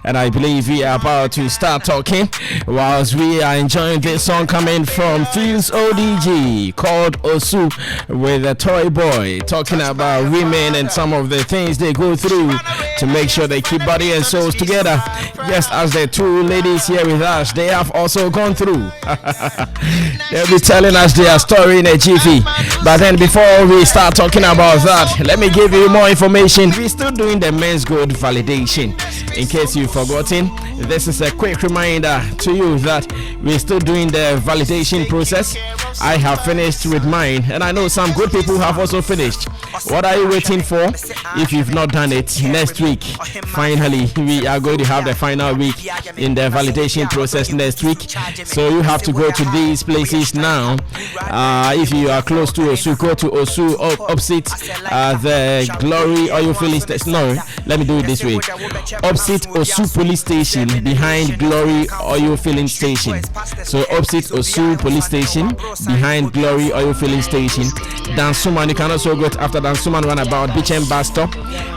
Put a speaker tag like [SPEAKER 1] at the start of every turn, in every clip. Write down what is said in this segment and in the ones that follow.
[SPEAKER 1] and I believe we are about to start talking whilst we are enjoying this song coming from Fuse ODG called Osu with a toy boy, talking about women and some of the things they go through to make sure they keep body and souls together. Just as the two ladies here with us, they have also gone through. They'll be telling us their story in a jiffy. But then before we start talking about that, let me give you more information. We're still doing the men's gold validation. In case you've forgotten, this is a quick reminder to you that we're still doing the validation process. I have finished with mine, and I know some good people have also finished. What are you waiting for? If you've not done it, next week, finally, we are going to have the final week in the validation process next week. So you have to go to these places now. If you are close to Osu, go to Osu opposite the Glory Oil Filling Station. No, let me do it this way. Opposite Osu Police Station, behind Glory Oil Filling Station. So opposite Osu Police Station, behind Glory Oil Filling Station. Dansuman, you can also go after Dansuman runabout, Beach and Bus Stop.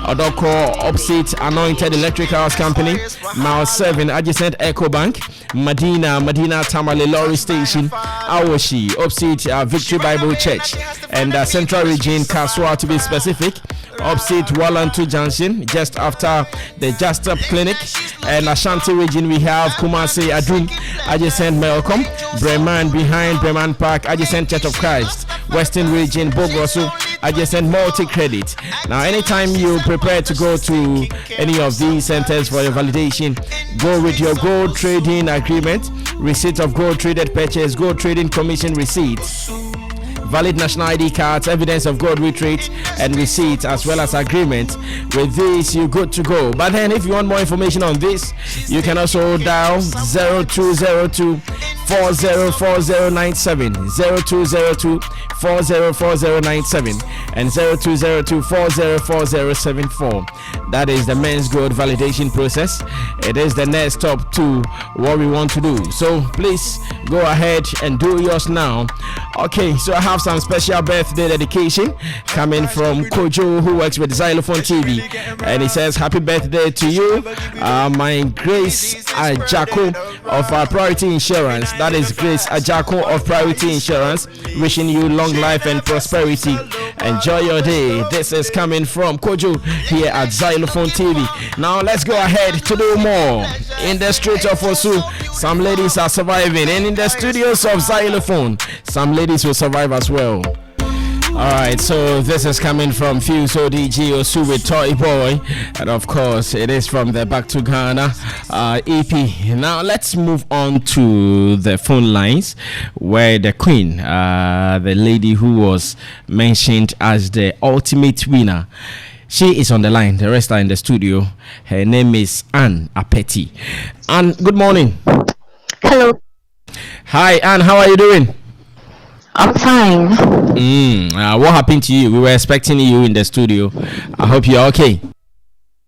[SPEAKER 1] Odoko opposite Anointed Electric House Company, Mile 7 adjacent Echo Bank. Medina Tamale Lorry Station, Awoshi opposite Victory Bible Church, and Central Region Kaswa to be specific, opposite Wallantu Junction, just after the Just Up Clinic. And Ashanti Region, we have Kumasi Adun adjacent Melcom, Bremen behind Bremen Park adjacent Church of Christ, Western Region Bogosu adjacent Multi Credit. Now anytime you prepare to go to any of these centers for your validation, go with your gold trading agreement, receipt of gold traded purchase, gold trading commission receipt, valid national ID cards, evidence of gold retrade and receipt, as well as agreement. With this, you're good to go. But then if you want more information on this, you can also dial 0202 404097, 0202 404097, and 0202 404074. That is the men's gold validation process. It is the next stop to what we want to do. So please go ahead and do yours now. Okay, so I have some special birthday dedication coming from Kojo, who works with Zylofon TV, and he says happy birthday to you, my Grace Ajako of Priority Insurance. That is Grace Ajako of Priority Insurance, wishing you long life and prosperity. Enjoy your day. This is coming from Kojo here at Zylofon TV. Now let's go ahead to do more. In the streets of Osu, some ladies are surviving, and in the studios of Zylofon, some ladies will survive as well. Alright, so this is coming from Fuse ODG Osu with Toy Boy, and of course it is from the Back to Ghana EP. Now let's move on to the phone lines, where the queen, the lady who was mentioned as the ultimate winner, she is on the line. The rest are in the studio. Her name is Anne Apeti. Anne, good morning.
[SPEAKER 2] Hello.
[SPEAKER 1] Hi Anne, how are you doing?
[SPEAKER 2] I'm fine.
[SPEAKER 1] What happened to you? We were expecting you in the studio. I hope you're okay.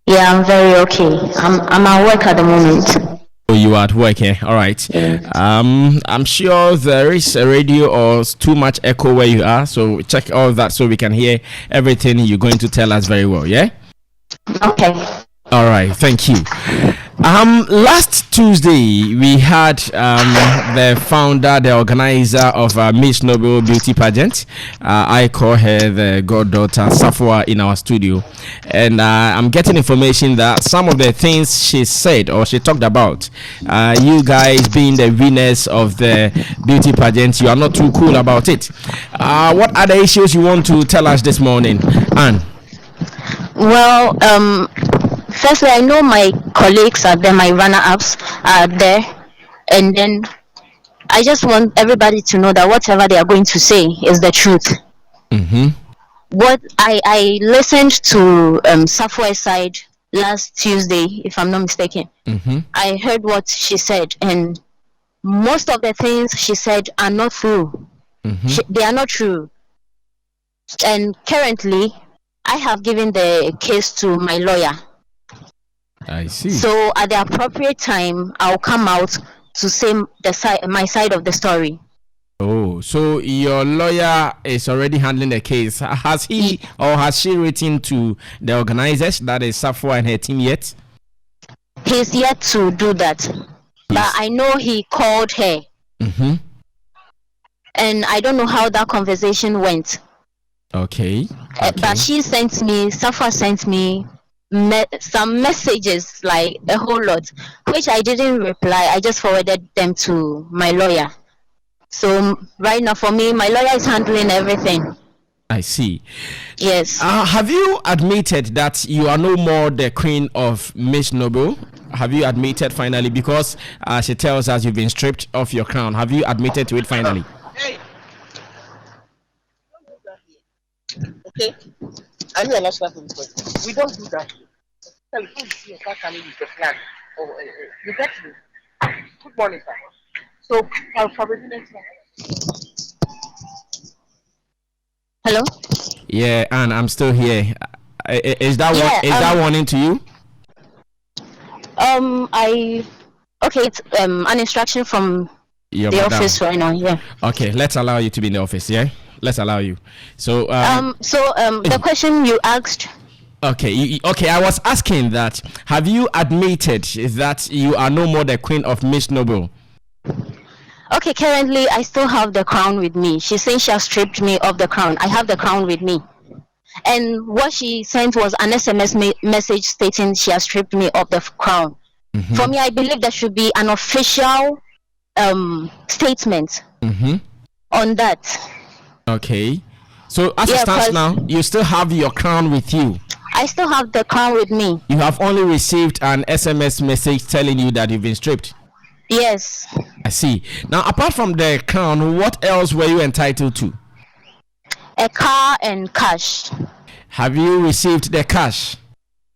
[SPEAKER 2] Yeah, I'm very okay. I'm at work at the moment.
[SPEAKER 1] Oh, you are at work, eh? All right.
[SPEAKER 2] Yeah.
[SPEAKER 1] I'm sure there is a radio or too much echo where you are, so check all that so we can hear everything you're going to tell us very well, yeah?
[SPEAKER 2] Okay.
[SPEAKER 1] All right, thank you. Last Tuesday we had the founder, the organizer of Miss Noble Beauty Pageant. I call her the goddaughter Safwa in our studio, and I'm getting information that some of the things she said or she talked about, you guys being the winners of the beauty pageant, you are not too cool about it. What other issues you want to tell us this morning, Anne?
[SPEAKER 2] Well, firstly, I know my colleagues are there, my runner-ups are there, and then I just want everybody to know that whatever they are going to say is the truth.
[SPEAKER 1] Mm-hmm.
[SPEAKER 2] What I listened to Safwa's side last Tuesday, if I'm not mistaken.
[SPEAKER 1] Mm-hmm.
[SPEAKER 2] I heard what she said, and most of the things she said are not true.
[SPEAKER 1] Mm-hmm.
[SPEAKER 2] They are not true. And currently, I have given the case to my lawyer.
[SPEAKER 1] I see.
[SPEAKER 2] So at the appropriate time, I'll come out to say my side of the story.
[SPEAKER 1] Oh, so your lawyer is already handling the case. Has he or has she written to the organizers, that is Safwa and her team, yet?
[SPEAKER 2] He's yet to do that. But I know he called her.
[SPEAKER 1] Mm-hmm.
[SPEAKER 2] And I don't know how that conversation went.
[SPEAKER 1] Okay.
[SPEAKER 2] But Safa sent me some messages, like a whole lot, which I didn't reply. I just forwarded them to my lawyer. So right now, for me, my lawyer is handling everything.
[SPEAKER 1] I see.
[SPEAKER 2] Yes.
[SPEAKER 1] Have you admitted that you are no more the queen of Miss Noble? Have you admitted finally? Because she tells us you've been stripped of your crown. Have you admitted to it finally?
[SPEAKER 3] Hey. Okay. I know a lot of things. We don't do that. You can't see your coming with the flag. You get me? Good morning, sir. So, I'll probably next one.
[SPEAKER 2] Hello?
[SPEAKER 1] Yeah, and I'm still here. Is that warning to you?
[SPEAKER 2] It's an instruction from the office right now. Yeah.
[SPEAKER 1] Okay, let's allow you to be in the office. Yeah, let's allow you. So
[SPEAKER 2] the question you asked.
[SPEAKER 1] Okay, I was asking that, have you admitted that you are no more the queen of Miss Noble?
[SPEAKER 2] Okay, currently I still have the crown with me. She's saying she has stripped me of the crown. I have the crown with me. And what she sent was an SMS message stating she has stripped me of the crown. Mm-hmm. For me, I believe there should be an official statement on that.
[SPEAKER 1] Okay. So as it stands now, you still have your crown with you?
[SPEAKER 2] I still have the crown with me.
[SPEAKER 1] You have only received an SMS message telling you that you've been stripped?
[SPEAKER 2] Yes.
[SPEAKER 1] I see. Now, apart from the crown, what else were you entitled to?
[SPEAKER 2] A car and cash.
[SPEAKER 1] Have you received the cash?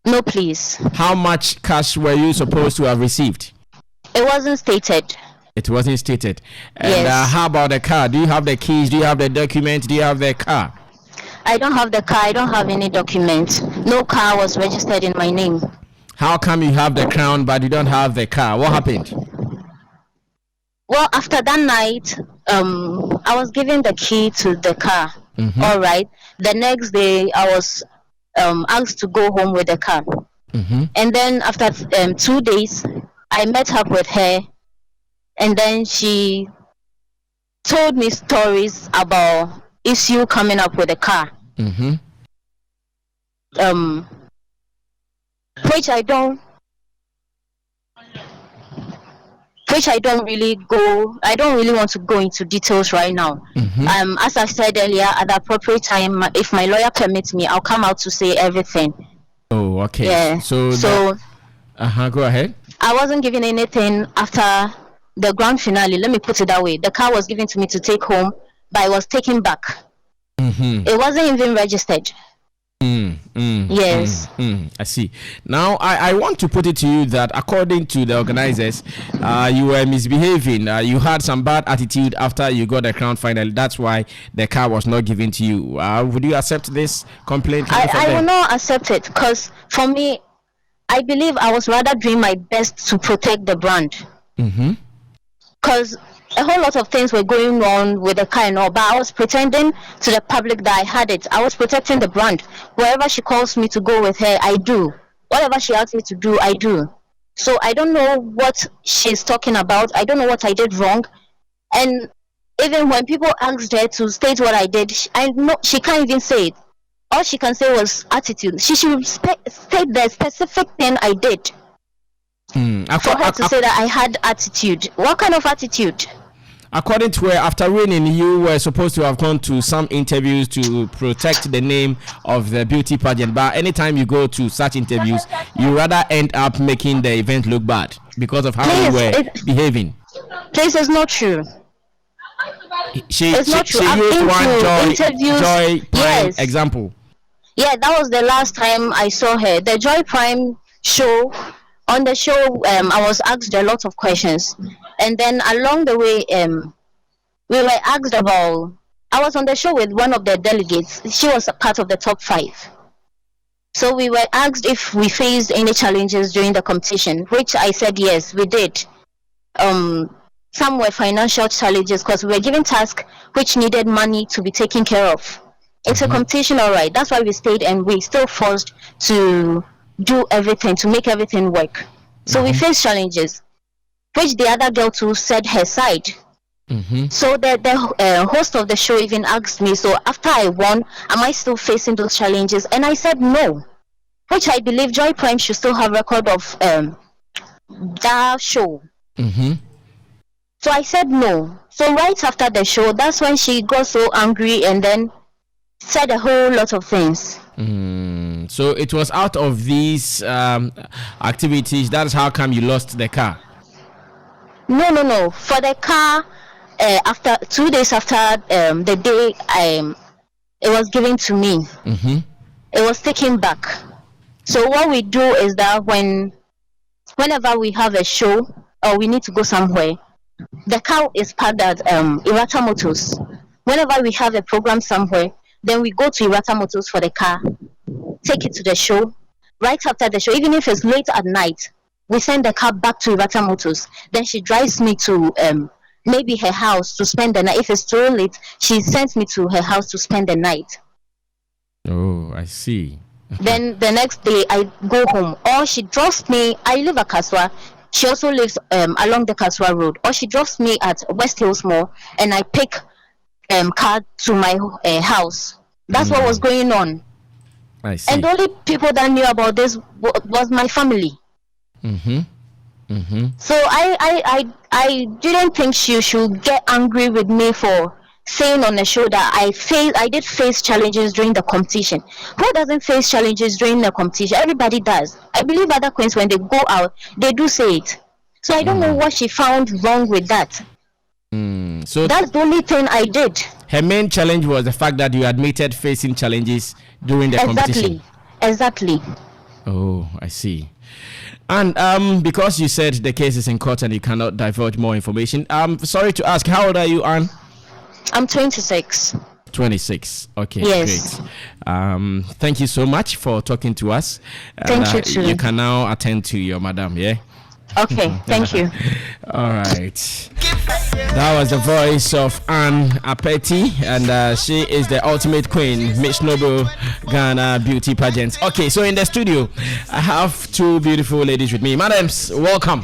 [SPEAKER 2] No, please.
[SPEAKER 1] How much cash were you supposed to have received?
[SPEAKER 2] It wasn't stated.
[SPEAKER 1] It wasn't stated. And
[SPEAKER 2] yes.
[SPEAKER 1] How about the car? Do you have the keys? Do you have the document? Do you have the car?
[SPEAKER 2] I don't have the car. I don't have any document. No car was registered in my name.
[SPEAKER 1] How come you have the crown but you don't have the car? What happened?
[SPEAKER 2] Well, after that night, I was given the key to the car. Mm-hmm. All right. The next day, I was asked to go home with the car. Mm-hmm. And then after 2 days, I met up with her. And then she told me stories about issue coming up with the car. Mm-hmm. Which I don't really want to go into details right now. Mm-hmm. As I said earlier, at the appropriate time, if my lawyer permits me, I'll come out to say everything.
[SPEAKER 1] Oh, okay.
[SPEAKER 2] Yeah.
[SPEAKER 1] So go ahead.
[SPEAKER 2] I wasn't given anything after the grand finale. Let me put it that way. The car was given to me to take home, but I was taken back. Mm-hmm. It wasn't even registered. Yes.
[SPEAKER 1] I see. Now, I want to put it to you that according to the organizers, you were misbehaving. You had some bad attitude after you got the crown finally. That's why the car was not given to you. Would you accept this complaint?
[SPEAKER 2] I will not accept it, because for me, I believe I was rather doing my best to protect the brand. Because a whole lot of things were going on with the car and all, but I was pretending to the public that I had it. I was protecting the brand. Wherever she calls me to go with her, I do. Whatever she asks me to do, I do. So I don't know what she's talking about. I don't know what I did wrong. And even when people asked her to state what I did, I know she can't even say it. All she can say was attitude. She should state the specific thing I did. For her to say that I had attitude. What kind of attitude?
[SPEAKER 1] According to her, after winning, you were supposed to have gone to some interviews to protect the name of the beauty pageant. But anytime you go to such interviews, you rather end up making the event look bad because of how you were behaving.
[SPEAKER 2] Please, it's not true.
[SPEAKER 1] She used one Joy Prime example.
[SPEAKER 2] Yeah, that was the last time I saw her. The Joy Prime show. On the show, I was asked a lot of questions, and then along the way, we were asked about. I was on the show with one of the delegates. She was a part of the top 5. So we were asked if we faced any challenges during the competition, which I said yes, we did. Some were financial challenges because we were given tasks which needed money to be taken care of. It's a competition, all right. That's why we stayed, and we still forced to do everything to make everything work. So we faced challenges, which the other girl too said her side. So the host of the show even asked me, so after I won, am I still facing those challenges? And I said no, which I believe Joy Prime should still have record of that show. So I said no. So right after the show, that's when she got so angry and then said a whole lot of things.
[SPEAKER 1] So it was out of these activities. That's how come you lost the car?
[SPEAKER 2] No. For the car, after 2 days after the day it was given to me, it was taken back. So what we do is that whenever we have a show or we need to go somewhere, the car is parked at Irata Motors. Whenever we have a program somewhere, then we go to Irata Motors for the car, take it to the show. Right after the show, even if it's late at night, we send the car back to Irata Motors. Then she drives me to maybe her house to spend the night. If it's too late, she sends me to her house to spend the night.
[SPEAKER 1] Oh, I see.
[SPEAKER 2] Then the next day I go home, or she drops me. I live at Kaswa. She also lives along the Kaswa road, or she drops me at West Hills Mall, and I pick car to my house. That's what was going on.
[SPEAKER 1] I see.
[SPEAKER 2] And the only people that knew about this was my family. So I didn't think she should get angry with me for saying on the show that I did face challenges during the competition. Who doesn't face challenges during the competition? Everybody does. I believe other queens, when they go out, they do say it. So I don't know what she found wrong with that. So that's the only thing I did.
[SPEAKER 1] Her main challenge was the fact that you admitted facing challenges during the competition.
[SPEAKER 2] Exactly.
[SPEAKER 1] Oh, I see. And because you said the case is in court and you cannot divulge more information, I'm sorry to ask, how old are you, Anne?
[SPEAKER 2] I'm 26.
[SPEAKER 1] 26. Okay,
[SPEAKER 2] yes.
[SPEAKER 1] Great. Thank you so much for talking to us.
[SPEAKER 2] Thank you too.
[SPEAKER 1] You can now attend to your madam, yeah?
[SPEAKER 2] Okay, thank you.
[SPEAKER 1] All right. That was the voice of Anne Apeti, and she is the ultimate queen, Miss Noble Ghana Beauty Pageant. Okay, so in the studio, I have two beautiful ladies with me. Madams, welcome.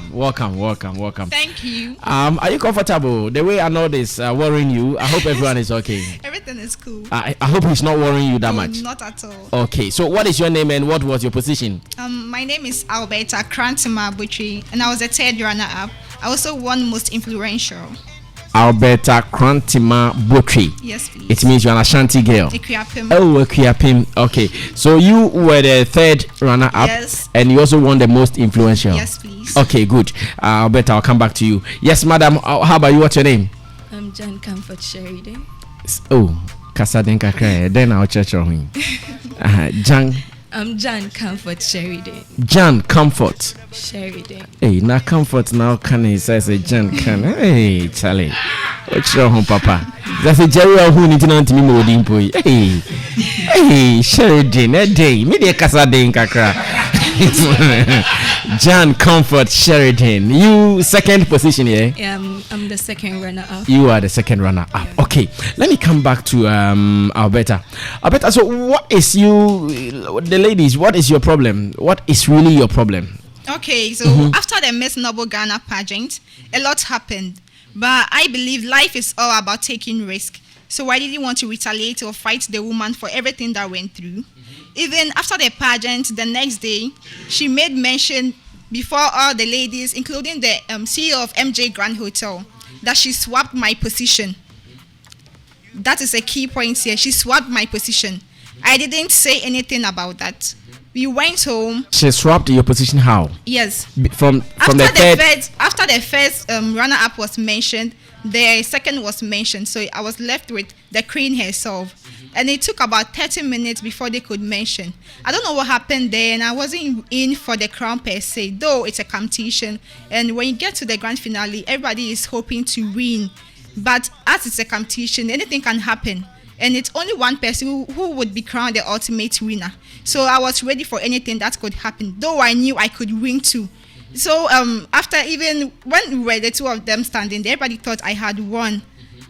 [SPEAKER 4] Thank you.
[SPEAKER 1] Are you comfortable? The way Arnold is worrying you, I hope everyone is okay.
[SPEAKER 4] Everything is cool.
[SPEAKER 1] I hope he's not worrying you that much.
[SPEAKER 4] Not at all.
[SPEAKER 1] Okay, so what is your name and what was your position?
[SPEAKER 4] My name is Alberta Krantima Butri, and I was a third runner-up. I also won most influential.
[SPEAKER 1] Alberta Krantima Butri.
[SPEAKER 4] Yes, please.
[SPEAKER 1] It means you're an Ashanti girl.
[SPEAKER 4] Ekriapim.
[SPEAKER 1] Oh, Ekriapim. Okay, so you were the third runner-up.
[SPEAKER 4] Yes.
[SPEAKER 1] And you also won the most influential.
[SPEAKER 4] Yes, please.
[SPEAKER 1] Okay, good. Alberta, I'll come back to you. Yes, madam. How about you? What's your name?
[SPEAKER 5] I'm John Comfort Sheridan.
[SPEAKER 1] Oh, Kasaden Kakre. Then I'll check your name. John.
[SPEAKER 5] I'm John Comfort Sheridan.
[SPEAKER 1] John Comfort
[SPEAKER 5] Sheridan.
[SPEAKER 1] Hey, now Comfort now can he says a John can. Hey, Charlie. What's wrong, Papa? That's a Jerry who need to know to me more dimpo. Hey, Sheridan, a day. Media Kasaden Kakra. John Comfort Sheridan. You second position here?
[SPEAKER 5] Yeah, I'm the second runner-up.
[SPEAKER 1] You are the second runner-up. Yeah. Okay, let me come back to Alberta. Alberta, so what is the ladies, what is your problem? What is really your problem?
[SPEAKER 4] Okay, so after the Miss Noble Ghana pageant, a lot happened. But I believe life is all about taking risk. So I didn't want to retaliate or fight the woman for everything that went through. Even after the pageant, the next day, she made mention before all the ladies, including the CEO of MJ Grand Hotel, that she swapped my position. That is a key point here. She swapped my position. I didn't say anything about that. We went home.
[SPEAKER 1] She swapped your position how?
[SPEAKER 4] Yes.
[SPEAKER 1] From
[SPEAKER 4] after
[SPEAKER 1] the third.
[SPEAKER 4] After the first runner-up was mentioned, the second was mentioned. So I was left with the queen herself. And it took about 30 minutes before they could mention. I don't know what happened there, and I wasn't in for the crown per se, though it's a competition. And when you get to the grand finale, everybody is hoping to win. But as it's a competition, anything can happen. And it's only one person who would be crowned the ultimate winner. So I was ready for anything that could happen, though I knew I could win too. So after even when we were the two of them standing, everybody thought I had won.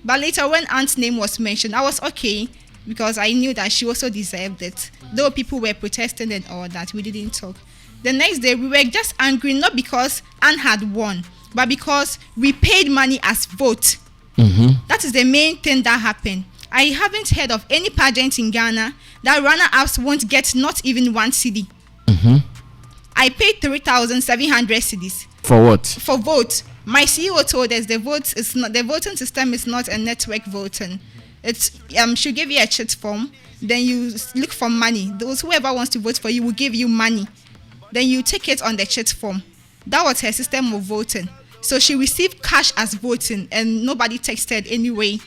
[SPEAKER 4] But later when Aunt's name was mentioned, I was okay, because I knew that she also deserved it. Though people were protesting and all that, we didn't talk. The next day, we were just angry, not because Anne had won, but because we paid money as vote. That is the main thing that happened. I haven't heard of any pageant in Ghana that runner-ups won't get not even 1 cedi. I paid 3,700 cedis.
[SPEAKER 1] For what?
[SPEAKER 4] For vote. My CEO told us the voting system is not a network voting. It's she'll give you a chit form, then you look for money. Whoever wants to vote for you will give you money. Then you take it on the chit form. That was her system of voting. So she received cash as voting, and nobody texted anyway.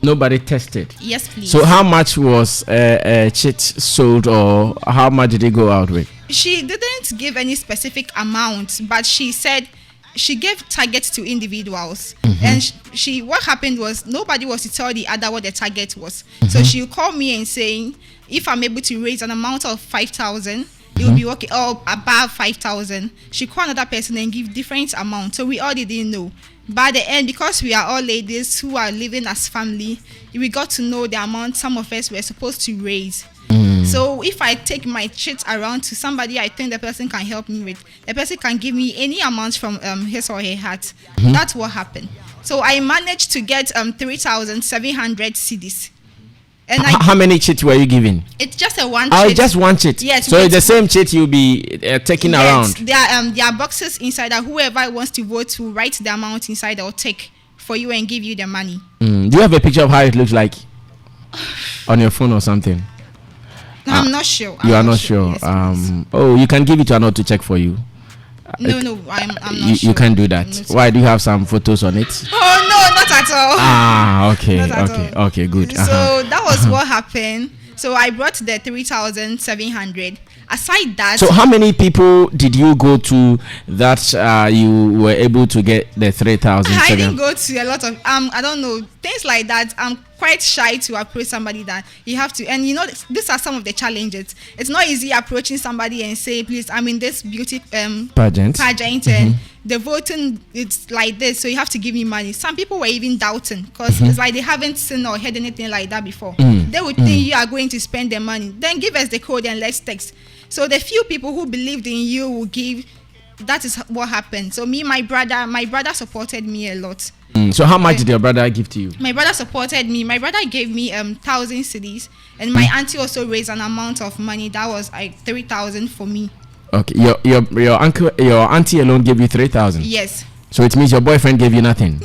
[SPEAKER 1] Nobody tested.
[SPEAKER 4] Yes, please.
[SPEAKER 1] So how much was chit sold, or how much did it go out with?
[SPEAKER 4] She didn't give any specific amount, but she said she gave targets to individuals. And she what happened was nobody was to tell the other what the target was. So she called me and saying, if I'm able to raise an amount of 5,000, it will be okay, or above 5,000. She called another person and give different amount. So we all didn't know. By the end, because we are all ladies who are living as family, we got to know the amount some of us were supposed to raise. So if I take my chit around to somebody I think the person can help me with, the person can give me any amount from his or her hat. That's what happened. So I managed to get 3,700 cedis. And
[SPEAKER 1] how many chits were you giving?
[SPEAKER 4] It's just a one
[SPEAKER 1] Oh,
[SPEAKER 4] chit.
[SPEAKER 1] just one chit.
[SPEAKER 4] Yes.
[SPEAKER 1] So it's the same chit you'll be taking around.
[SPEAKER 4] There are boxes inside that whoever wants to vote will write the amount inside or take for you and give you the money.
[SPEAKER 1] Do you have a picture of how it looks like on your phone or something?
[SPEAKER 4] I'm not sure.
[SPEAKER 1] You are not sure.
[SPEAKER 4] Yes,
[SPEAKER 1] you can give it to Anna to check for you.
[SPEAKER 4] No, I'm not sure.
[SPEAKER 1] You can't do that. Why? Do you have some photos on it?
[SPEAKER 4] Oh no, not at all.
[SPEAKER 1] Okay, good.
[SPEAKER 4] So that was what happened. So I brought the 3,700. Aside that,
[SPEAKER 1] so how many people did you go to that you were able to get the 3,000?
[SPEAKER 4] I didn't go to a lot of I don't know, things like that. I'm quite shy to approach somebody that you have to, and these are some of the challenges. It's not easy approaching somebody and say, please, I'm in this beauty pageant and the voting, it's like this, so you have to give me money. Some people were even doubting because it's like they haven't seen or heard anything like that before. They would think you are going to spend their money, then give us the code and let's text. So the few people who believed in you will give. That is what happened. So my brother supported me a lot.
[SPEAKER 1] So how much did your brother give to you?
[SPEAKER 4] My brother supported me. My brother gave me 1,000 cedis, and my auntie also raised an amount of money that was like 3,000 for me.
[SPEAKER 1] Okay, your auntie alone gave you 3,000.
[SPEAKER 4] Yes.
[SPEAKER 1] So it means your boyfriend gave you nothing.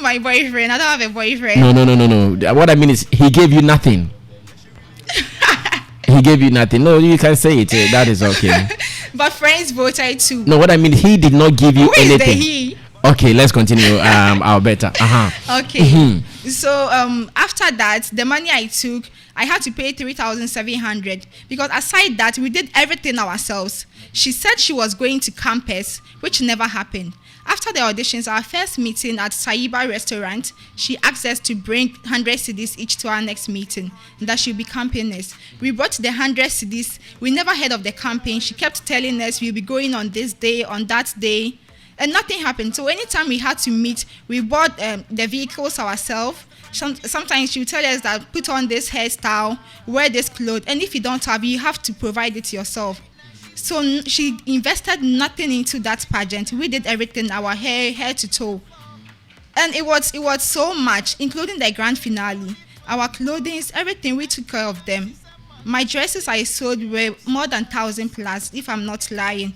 [SPEAKER 4] My boyfriend? I don't have a boyfriend.
[SPEAKER 1] No. What I mean is he gave you nothing. He gave you nothing. No, you can say it. That is okay.
[SPEAKER 4] But friends voted too.
[SPEAKER 1] No, what I mean, he did not give you anything.
[SPEAKER 4] Who is the he?
[SPEAKER 1] Okay, let's continue. Our better.
[SPEAKER 4] Okay. So after that, the money I took, I had to pay 3,700 because aside that, we did everything ourselves. She said she was going to campus, which never happened. After the auditions, our first meeting at Saiba restaurant, she asked us to bring 100 cedis each to our next meeting, and that she'll be campaigning us. We brought the 100 cedis. We never heard of the campaign. She kept telling us we'll be going on this day, on that day, and nothing happened. So anytime we had to meet, we bought the vehicles ourselves. Sometimes she would tell us that put on this hairstyle, wear this clothes, and if you don't have, you have to provide it yourself. So she invested nothing into that pageant. We did everything, our hair to toe. And it was so much, including the grand finale. Our clothing, everything, we took care of them. My dresses I sold were more than 1,000 plus, if I'm not lying.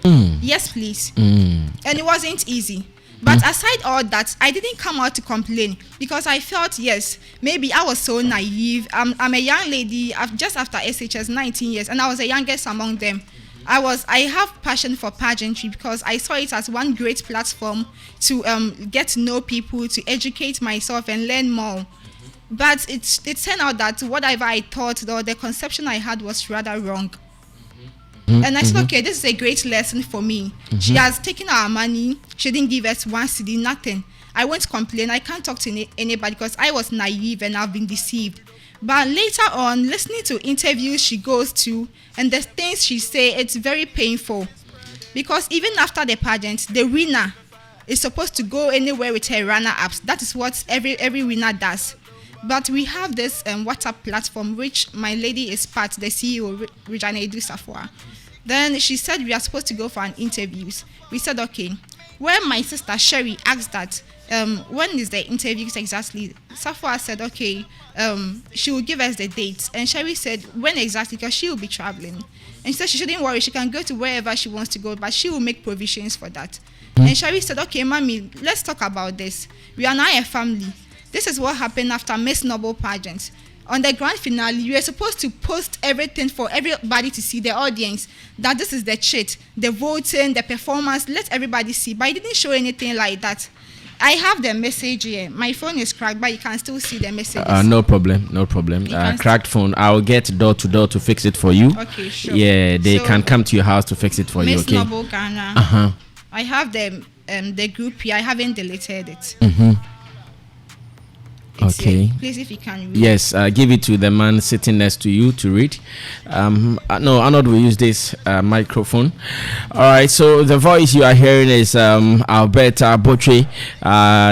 [SPEAKER 4] Yes, please. And it wasn't easy. But aside all that, I didn't come out to complain because I felt, yes, maybe I was so naive. I'm a young lady, just after SHS, 19 years, and I was the youngest among them. I have passion for pageantry because I saw it as one great platform to get to know people, to educate myself and learn more. But it turned out that whatever I thought, or the conception I had was rather wrong. And I said, okay, this is a great lesson for me. She has taken our money. She didn't give us 1 cedi, nothing. I won't complain. I can't talk to anybody because I was naive and I've been deceived. But later on, listening to interviews she goes to and the things she say, it's very painful. Because even after the pageant, the winner is supposed to go anywhere with her runner-ups. That is what every winner does. But we have this WhatsApp platform, which my lady is part, the CEO, Regina Edu Safwa. Then she said we are supposed to go for an interviews. We said, okay. When my sister Sherry asked that, when is the interviews exactly? Safwa said, okay, she will give us the dates. And Sherry said, when exactly? Because she will be traveling. And she said she shouldn't worry. She can go to wherever she wants to go, but she will make provisions for that. And Sherry said, okay, mommy, let's talk about this. We are now a family. This is what happened after Miss Noble Pageant. On the grand finale, you were supposed to post everything for everybody to see, the audience, that this is the cheat, the voting, the performance, let everybody see. But I didn't show anything like that. I have the message here. My phone is cracked, but you can still see the messages.
[SPEAKER 1] No problem. Cracked phone. I'll get door to door to fix it for you.
[SPEAKER 4] Okay, sure.
[SPEAKER 1] Yeah, they can come to your house to fix it for you.
[SPEAKER 4] Miss
[SPEAKER 1] Okay.
[SPEAKER 4] Noble Ghana. I have the group here. I haven't deleted it.
[SPEAKER 1] Okay.
[SPEAKER 4] Please, if you can read.
[SPEAKER 1] Yes, give it to the man sitting next to you to read. No, Arnold will use this microphone. All right, so the voice you are hearing is Alberta Botry.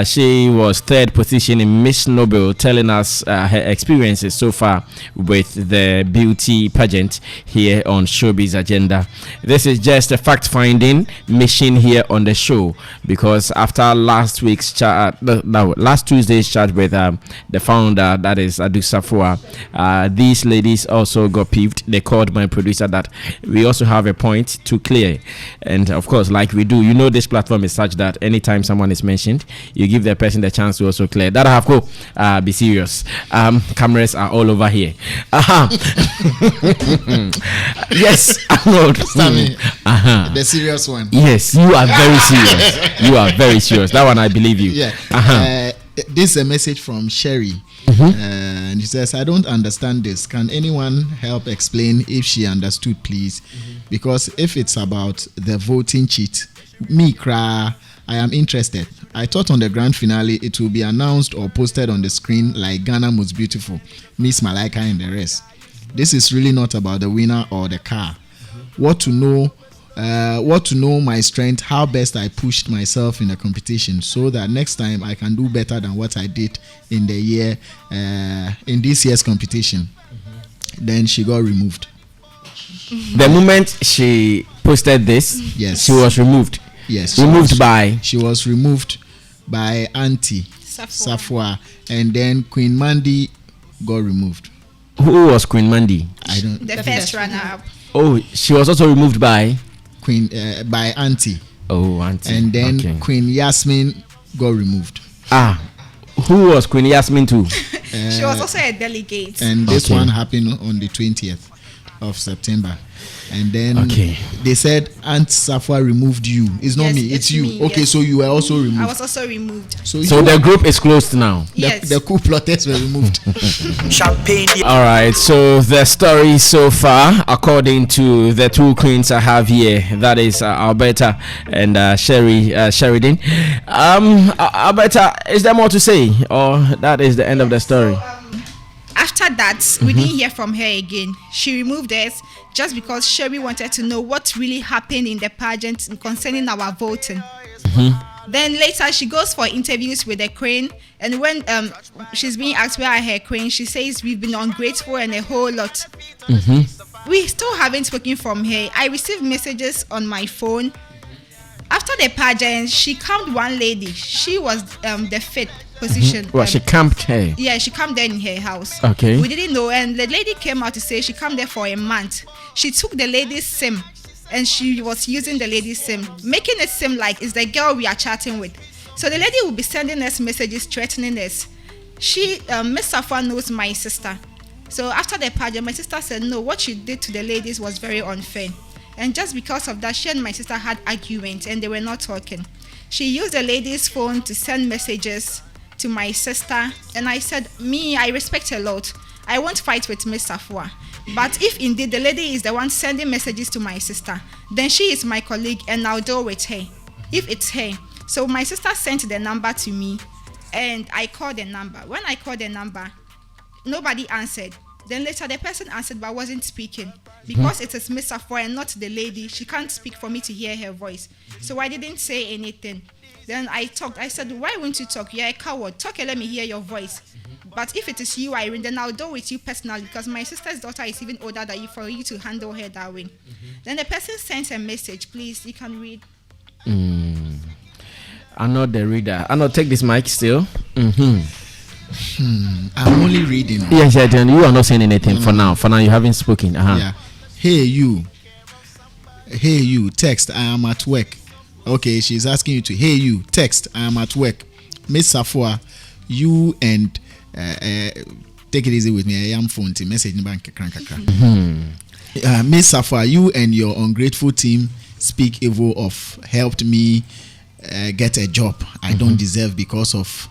[SPEAKER 1] She was third position in Miss Noble, telling us her experiences so far with the beauty pageant here on Showbiz Agenda. This is just a fact-finding mission here on the show, because after last week's last Tuesday's chat with the founder, that is Adu Safwa, these ladies also got peeved. They called my producer that we also have a point to clear, and of course, like we do, this platform is such that anytime someone is mentioned, you give the person the chance to also clear that. I have to be serious. Cameras are all over here. Yes, Arnold.
[SPEAKER 6] Sammy, the serious one.
[SPEAKER 1] Yes, you are very serious. You are very serious. That one I believe you.
[SPEAKER 6] Yeah. This is a message from Sherry, and she says, I don't understand this. Can anyone help explain if she understood, please? Because if it's about the voting cheat, I am interested. I thought on the grand finale it will be announced or posted on the screen like Ghana Most Beautiful, Miss Malaika and the rest. This is really not about the winner or the car. What to know my strength, how best I pushed myself in the competition, so that next time I can do better than what I did in this year's competition. Then she got removed.
[SPEAKER 1] The moment she posted this,
[SPEAKER 6] yes,
[SPEAKER 1] she was removed.
[SPEAKER 6] Yes, she was removed by Auntie Safwa, and then Queen Mandy got removed.
[SPEAKER 1] Who was Queen Mandy?
[SPEAKER 6] I don't.
[SPEAKER 4] The first runner-up.
[SPEAKER 1] Oh, she was also removed by
[SPEAKER 6] by Auntie.
[SPEAKER 1] Oh, Auntie.
[SPEAKER 6] And then Queen Yasmin got removed.
[SPEAKER 1] Who was Queen Yasmin too?
[SPEAKER 4] She was also a delegate.
[SPEAKER 6] And this one happened on the 20th of September. And then they said Aunt Safwa removed you. It's not me, it's you.
[SPEAKER 4] Me,
[SPEAKER 6] okay,
[SPEAKER 4] yes.
[SPEAKER 6] so you were also removed.
[SPEAKER 4] I was also removed.
[SPEAKER 1] So the group is closed now.
[SPEAKER 4] Yes.
[SPEAKER 6] The coup plotters were removed.
[SPEAKER 1] All right, so the story so far, according to the two queens I have here, that is Alberta and Sheridan. Alberta, is there more to say, or that is the end of the story?
[SPEAKER 4] After that, we didn't hear from her again. She removed us just because Sherry wanted to know what really happened in the pageant concerning our voting. Then later, she goes for interviews with the queen, and when she's being asked where are her queen, she says we've been ungrateful and a whole lot. We still haven't spoken from her. I received messages on my phone. After the pageant, she camped one lady. She was the fifth position.
[SPEAKER 1] Well, she camped her.
[SPEAKER 4] Yeah, she camped there in her house.
[SPEAKER 1] Okay.
[SPEAKER 4] We didn't know, and the lady came out to say she camped there for a month. She took the lady's SIM, and she was using the lady's SIM, making it seem like it's the girl we are chatting with. So the lady will be sending us messages threatening us. Miss Safwa knows my sister. So after the pageant, my sister said no, what she did to the ladies was very unfair. And just because of that, she and my sister had arguments and they were not talking. She used the lady's phone to send messages to my sister, and I said, I respect her a lot. I won't fight with Miss Safwa. But if indeed the lady is the one sending messages to my sister, then she is my colleague and I'll deal with her. If it's her. So my sister sent the number to me and I called the number. When I called the number, nobody answered. Then later the person answered but wasn't speaking. Because it is Miss Safwa and not the lady, she can't speak for me to hear her voice. So I didn't say anything. Then I talked. I said, why won't you talk? You're a coward. Talk and let me hear your voice. But if it is you, Irene, then I'll do with you personally because my sister's daughter is even older than you for you to handle her that way. Then the person sends a message. Please, you can read.
[SPEAKER 1] I'm not the reader. I'm not take this mic still.
[SPEAKER 6] I'm only reading.
[SPEAKER 1] Yes, then you are not saying anything for now. For now, you haven't spoken.
[SPEAKER 6] Yeah. Hey you, text, I am at work. Okay, she's asking you to, hey you, text, I am at work. Miss Safwa, you and take it easy with me. I am phone to message bank. Miss Safwa, you and your ungrateful team speak evil of helped me get a job I don't deserve because of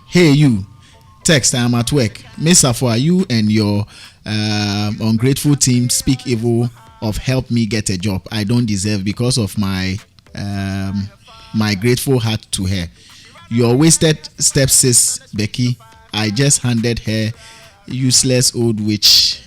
[SPEAKER 6] Hey you, text, I am at work. Miss Safwa, you and your ungrateful team speak evil of help me get a job I don't deserve because of my grateful heart to her. Your wasted stepsis Becky, I just handed her useless old witch.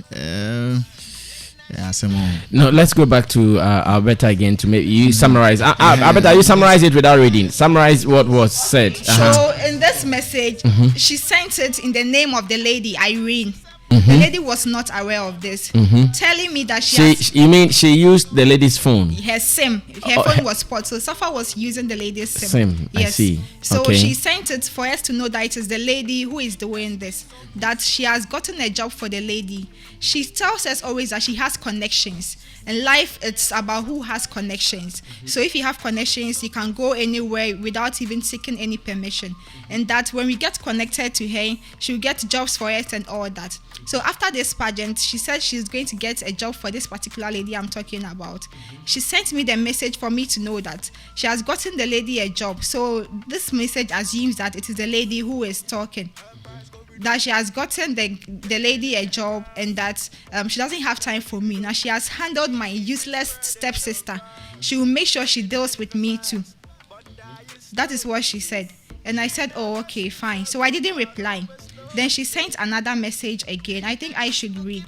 [SPEAKER 1] No, let's go back to Alberta again to make you summarize. Alberta, you summarize it without reading. Summarize what was said.
[SPEAKER 4] So in this message, she sent it in the name of the lady Irene. The lady was not aware of this, telling me that
[SPEAKER 1] you mean she used the lady's phone?
[SPEAKER 4] Her SIM. Her phone was spoiled, so Safa was using the lady's SIM.
[SPEAKER 1] Yes. I see.
[SPEAKER 4] So
[SPEAKER 1] okay.
[SPEAKER 4] she sent it for us to know that it is the lady who is doing this. That she has gotten a job for the lady. She tells us always that she has connections. In life, it's about who has connections. So if you have connections, you can go anywhere without even seeking any permission. And that when we get connected to her, she'll get jobs for us and all that. So after this pageant, she said she's going to get a job for this particular lady I'm talking about. She sent me the message for me to know that she has gotten the lady a job. So this message assumes that it is the lady who is talking. That she has gotten the lady a job and that she doesn't have time for me. Now she has handled my useless stepsister. She will make sure she deals with me too. That is what she said. And I said, oh, okay, fine. So I didn't reply. Then she sent another message again. I think I should read.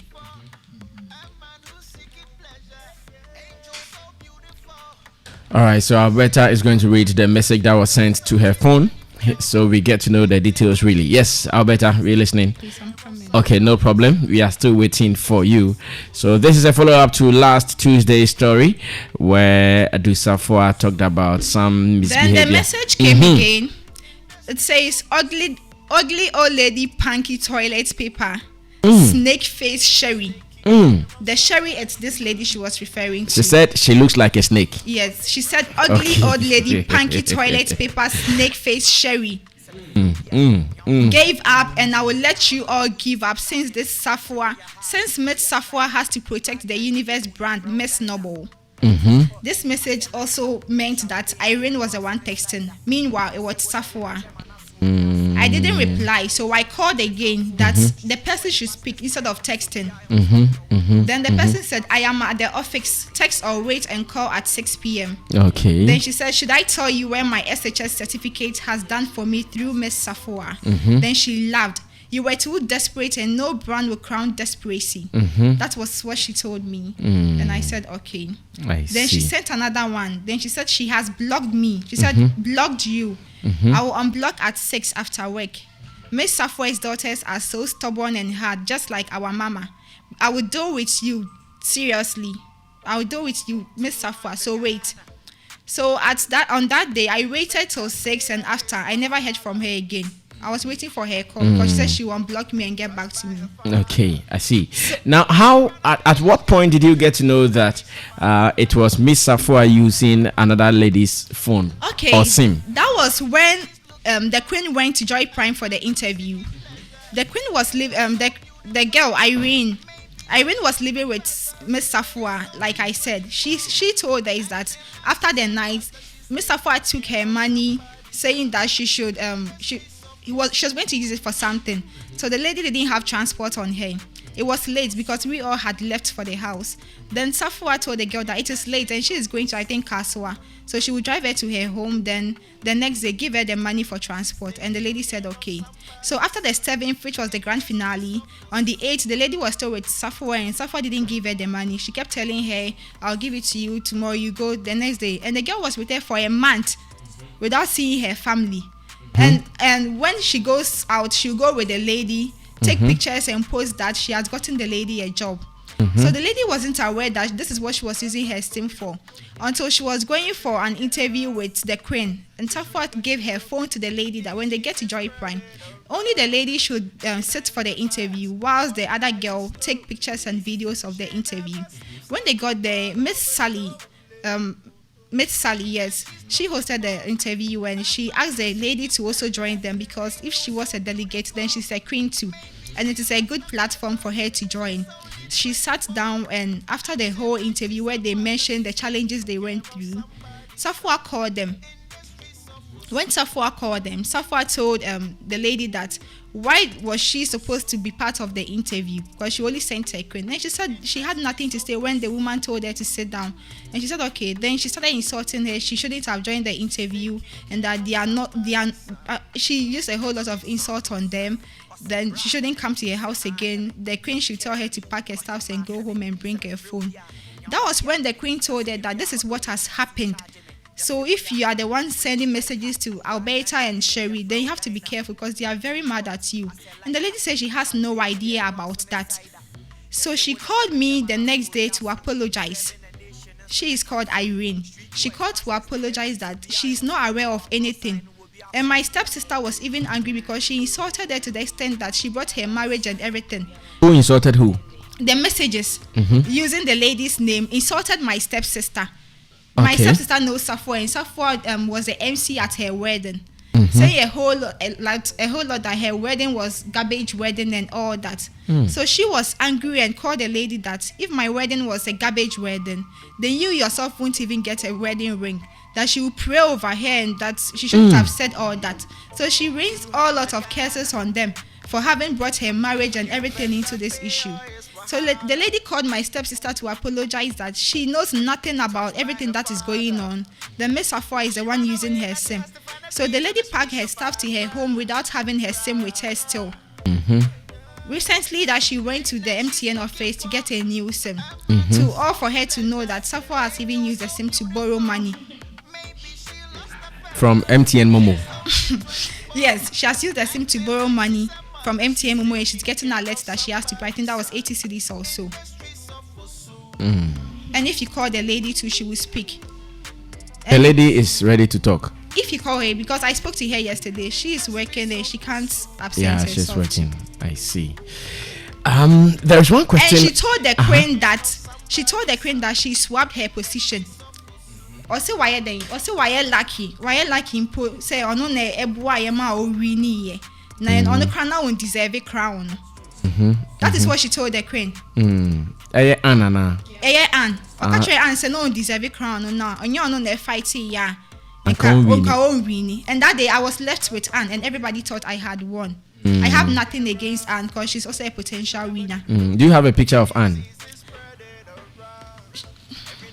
[SPEAKER 1] All right, so Alberta is going to read the message that was sent to her phone. So we get to know the details really. Yes, Alberta, we're listening.
[SPEAKER 4] Please, I'm coming.
[SPEAKER 1] Okay, no problem. We are still waiting for you. So this is a follow-up to last Tuesday's story where Adusafwa talked about some misbehavior.
[SPEAKER 4] Then the message came again. It says, ugly old lady panky toilet paper, snake face Sherry. The Sherry, it's this lady she was referring to.
[SPEAKER 1] She said she looks like a snake.
[SPEAKER 4] Yes, she said ugly old lady panky toilet paper, snake face Sherry. Gave up, and I will let you all give up since Miss Safwa has to protect the universe brand Miss Noble. This message also meant that Irene was the one texting. Meanwhile, it was Safwa. I didn't reply, so I called again that the person should speak instead of texting. Then the person said, I am at the office, text or wait and call at 6 p.m.
[SPEAKER 1] Okay.
[SPEAKER 4] Then she said, should I tell you where my SHS certificate has done for me through Miss Safwa? Then she laughed. You were too desperate and no brand will crown desperation. That was what she told me. And I said, okay. Then she sent another one. Then she said she has blocked me. She said, blocked you. I will unblock at 6 after work. Miss Safwa's daughters are so stubborn and hard, just like our mama. I will deal with you, seriously. I will deal with you, Miss Safwa. So wait. So on that day, I waited till 6 and after, I never heard from her again. I was waiting for her call because she said she won't block me and get back to me. Okay,
[SPEAKER 1] I see. Now, at what point did you get to know that it was Miss Safwa using another lady's phone or SIM?
[SPEAKER 4] That was when the Queen went to Joy Prime for the interview. The Queen was the girl Irene was living with Miss Safwa. Like I said, she told us that after the night, Miss Safwa took her money, saying that she should she was going to use it for something. So the lady didn't have transport on her. It was late because we all had left for the house. Then Safwa told the girl that it is late and she is going to, I think, Kaswa. So she would drive her to her home. Then the next day, give her the money for transport. And the lady said, okay. So after the 7th, which was the grand finale, on the 8th, the lady was still with Safwa and Safwa didn't give her the money. She kept telling her, I'll give it to you tomorrow. You go the next day. And the girl was with her for a month. without seeing her family. And when she goes out, she'll go with the lady, take pictures and post that she has gotten the lady a job. So the lady wasn't aware that this is what she was using her SIM for until she was going for an interview with the Queen. And Safwa gave her phone to the lady that when they get to Joy Prime, only the lady should sit for the interview whilst the other girl take pictures and videos of the interview. When they got there, Miss Sally, yes, she hosted the interview and she asked the lady to also join them because if she was a delegate, then she's a queen too. And it is a good platform for her to join. She sat down and after the whole interview where they mentioned the challenges they went through, Safwa called them. When Safwa called them, Safwa told the lady that why was she supposed to be part of the interview because she only sent her queen. Then she said she had nothing to say when the woman told her to sit down. And she said okay. Then she started insulting her. She shouldn't have joined the interview and that she used a whole lot of insult on them. Then she shouldn't come to her house again. The queen should tell her to pack her stuff and go home and bring her phone. That was when the queen told her that this is what has happened. So if you are the one sending messages to Alberta and Sherry, then you have to be careful because they are very mad at you. And the lady said she has no idea about that. So she called me the next day to apologize. She is called Irene. She called to apologize that she is not aware of anything. And my stepsister was even angry because she insulted her to the extent that she brought her marriage and everything.
[SPEAKER 1] Who insulted who?
[SPEAKER 4] The messages using the lady's name insulted my stepsister. My stepsister knows Safwa, and Safwa was the MC at her wedding. Saying a whole lot that her wedding was garbage wedding and all that. So she was angry and called the lady that if my wedding was a garbage wedding, then you yourself won't even get a wedding ring. That she will pray over her and that she shouldn't have said all that. So she raised all lot of curses on them for having brought her marriage and everything into this issue. So the lady called my stepsister to apologize that she knows nothing about everything that is going on. The Miss Afua is the one using her SIM. So the lady packed her stuff to her home without having her SIM with her still. Recently that she went to the MTN office to get a new SIM. To all for her to know that Safwa has even used the SIM to borrow money.
[SPEAKER 1] From MTN Momo.
[SPEAKER 4] Yes, she has used the SIM to borrow money from MTN Momo and she's getting an alert that she has to pay. I think that was 80 cedis also. And if you call the lady too, she will speak.
[SPEAKER 1] The lady is ready to talk.
[SPEAKER 4] If you call her, because I spoke to her yesterday, she is working and she can't absent herself.
[SPEAKER 1] Yeah, she's working. I see. There's one question.
[SPEAKER 4] And she told the queen that she swapped her position. Ose why then? Ose why lucky? Why lucky? Say ono na ebuwa yema o wini ye. Na ono crown won't deserve a crown. That is what she told the queen.
[SPEAKER 1] Anna.
[SPEAKER 4] Anne. Okache Anne say no deserve a crown no. Onyo ono na fight ya. And that day I was left with Anne and everybody thought I had won. I have nothing against Anne because she's also a potential winner.
[SPEAKER 1] Do you have a picture of Anne?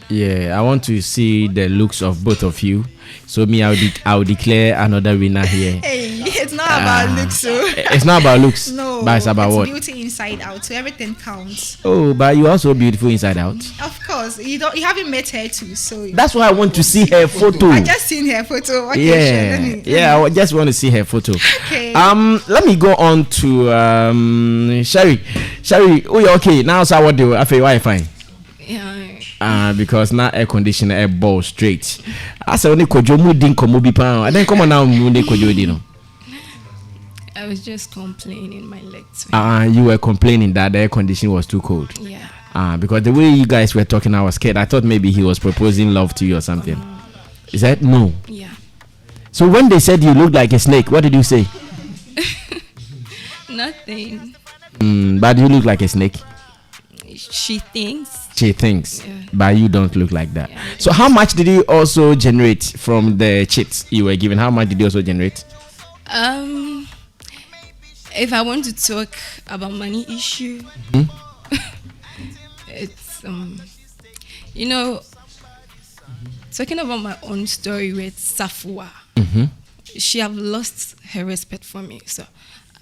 [SPEAKER 1] Yeah, I want to see the looks of both of you. So me, I'll declare another winner here.
[SPEAKER 4] Hey, it's not about looks. So.
[SPEAKER 1] It's not about looks.
[SPEAKER 4] No,
[SPEAKER 1] but it's about what?
[SPEAKER 4] Beauty inside out. So everything counts.
[SPEAKER 1] Oh, but you're also beautiful inside out.
[SPEAKER 4] Of course, you haven't met her too, so.
[SPEAKER 1] That's why I want to see her photo.
[SPEAKER 4] I just seen her photo. Okay,
[SPEAKER 1] yeah. I just want to see her photo.
[SPEAKER 4] Okay.
[SPEAKER 1] Let me go on to Sherry. Sherry, oh, you okay? Now, so what do I feel? Why fine?
[SPEAKER 5] Yeah.
[SPEAKER 1] Because now air conditioner air ball straight. I said only kojo mudin komo bi pa. I then come on now munde kojo dino.
[SPEAKER 5] I was just complaining my legs.
[SPEAKER 1] You were complaining that the air conditioner was too cold.
[SPEAKER 5] Yeah.
[SPEAKER 1] Because the way you guys were talking, I was scared. I thought maybe he was proposing love to you or something. Is that no?
[SPEAKER 5] Yeah.
[SPEAKER 1] So when they said you looked like a snake, what did you say?
[SPEAKER 5] Nothing.
[SPEAKER 1] But you look like a snake.
[SPEAKER 5] She thinks.
[SPEAKER 1] Yeah. But you don't look like that. Yeah. So how much did you also generate from the chips you were given? How much did you also generate?
[SPEAKER 5] If I want to talk about money issue, it's talking about my own story with Safwa. She have lost her respect for me. So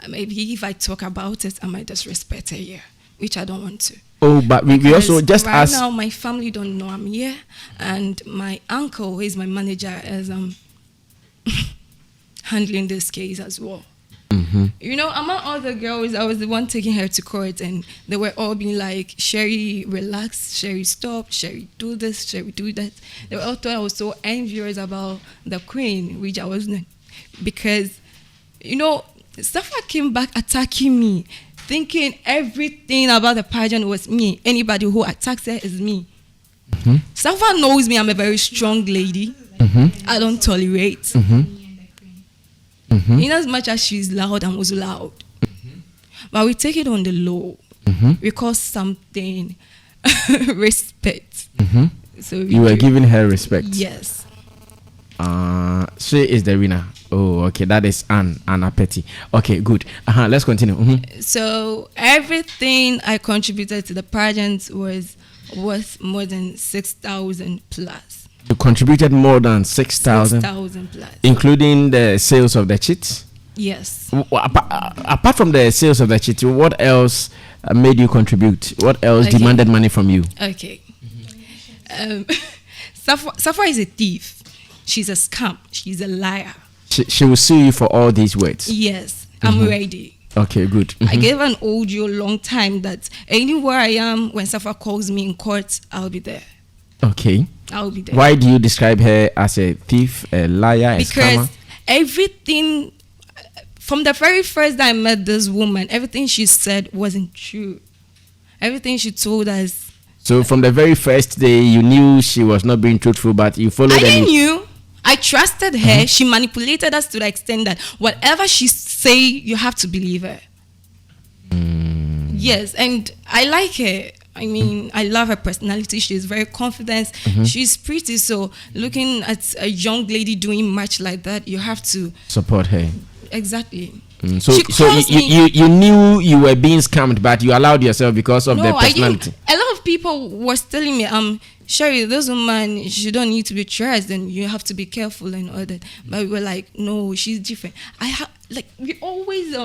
[SPEAKER 5] maybe if I talk about it, I might disrespect her here, which I don't want to.
[SPEAKER 1] Oh, but we also just
[SPEAKER 5] right
[SPEAKER 1] ask.
[SPEAKER 5] Now my family don't know I'm here, and my uncle, who is my manager, is handling this case as well.
[SPEAKER 1] Mm-hmm.
[SPEAKER 5] You know, among other girls, I was the one taking her to court, and they were all being like, Sherry, relax, Sherry, stop, Sherry, do this, Sherry, do that. They all thought I was so envious about the queen, which I wasn't. Because, you know, Safa came back attacking me, thinking everything about the pageant was me. Anybody who attacks her is me.
[SPEAKER 1] Mm-hmm.
[SPEAKER 5] Safa knows me, I'm a very strong lady.
[SPEAKER 1] Mm-hmm.
[SPEAKER 5] I don't tolerate.
[SPEAKER 1] Mm-hmm. Mm-hmm.
[SPEAKER 5] In as much as she's loud, I was loud. Mm-hmm. But we take it on the low.
[SPEAKER 1] Mm-hmm.
[SPEAKER 5] We call something respect.
[SPEAKER 1] Mm-hmm.
[SPEAKER 5] So
[SPEAKER 1] you were giving her respect.
[SPEAKER 5] Yes.
[SPEAKER 1] She is the winner. Oh, okay. That is Anna Petty. Okay, good. Let's continue. Mm-hmm.
[SPEAKER 5] So everything I contributed to the pageant was worth more than 6,000 plus.
[SPEAKER 1] You contributed more than 6,000,
[SPEAKER 5] 6,000 plus,
[SPEAKER 1] including the sales of the chits.
[SPEAKER 5] Yes.
[SPEAKER 1] Apart from the sales of the chits, what else made you contribute? What else demanded money from you?
[SPEAKER 5] Okay. Safa is a thief. She's a scam. She's a liar.
[SPEAKER 1] She will sue you for all these words.
[SPEAKER 5] Yes, I'm ready.
[SPEAKER 1] Okay, good. Mm-hmm.
[SPEAKER 5] I gave an audio long time that anywhere I am, when Safa calls me in court, I'll be there.
[SPEAKER 1] Okay.
[SPEAKER 5] I'll be there.
[SPEAKER 1] Why do you describe her as a thief, a liar,
[SPEAKER 5] because
[SPEAKER 1] a scammer?
[SPEAKER 5] Everything, from the very first day I met this woman, everything she said wasn't true. Everything she told us.
[SPEAKER 1] So from the very first day, you knew she was not being truthful, but you followed her.
[SPEAKER 5] I knew. I trusted her. Mm-hmm. She manipulated us to the extent that whatever she say, you have to believe her. Yes, and I like her. I mean, I love her personality. She's very confident. Mm-hmm. She's pretty. So looking at a young lady doing much like that, you have to
[SPEAKER 1] support her.
[SPEAKER 5] Exactly.
[SPEAKER 1] So you knew you were being scammed, but you allowed yourself because of the personality.
[SPEAKER 5] A lot of people was telling me, Sherry, this woman, she don't need to be trusted, and you have to be careful and all that. But we were like, no, she's different. We always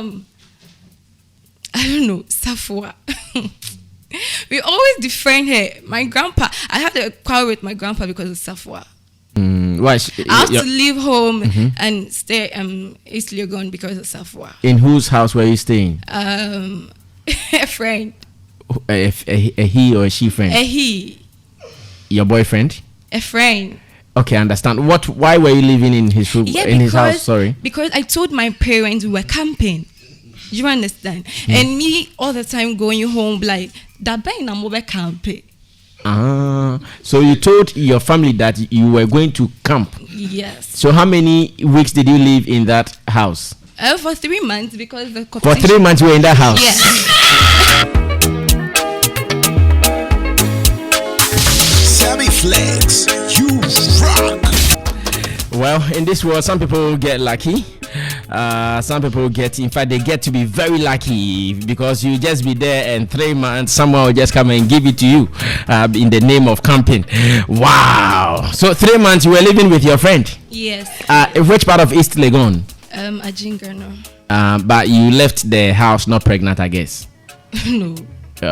[SPEAKER 5] I don't know, Safwa. We always defend her. My grandpa, I had a quarrel with my grandpa because of Safwa.
[SPEAKER 1] Why?
[SPEAKER 5] I have to leave home and stay East Legon because of Safwa.
[SPEAKER 1] In whose house were you staying?
[SPEAKER 5] A friend.
[SPEAKER 1] A he or a she friend?
[SPEAKER 5] A he.
[SPEAKER 1] Your boyfriend?
[SPEAKER 5] A friend.
[SPEAKER 1] Okay, I understand. Why were you living in his room?
[SPEAKER 5] Yeah,
[SPEAKER 1] his house? Sorry.
[SPEAKER 5] Because I told my parents we were camping. You understand? And me all the time going home like that by na mobile camping.
[SPEAKER 1] So you told your family that you were going to camp.
[SPEAKER 5] Yes.
[SPEAKER 1] So how many weeks did you live in that house?
[SPEAKER 5] For 3 months because the
[SPEAKER 1] For 3 months you were in that house.
[SPEAKER 5] Yes.
[SPEAKER 7] Sammy Flex, you rock.
[SPEAKER 1] Well, in this world, some people get lucky. Some people get to be very lucky because you just be there and 3 months someone will just come and give it to you in the name of camping. Wow. So 3 months you were living with your friend?
[SPEAKER 5] Yes.
[SPEAKER 1] Which part of East Legon?
[SPEAKER 5] Ajingerno.
[SPEAKER 1] But you left the house not pregnant, I guess.
[SPEAKER 5] No.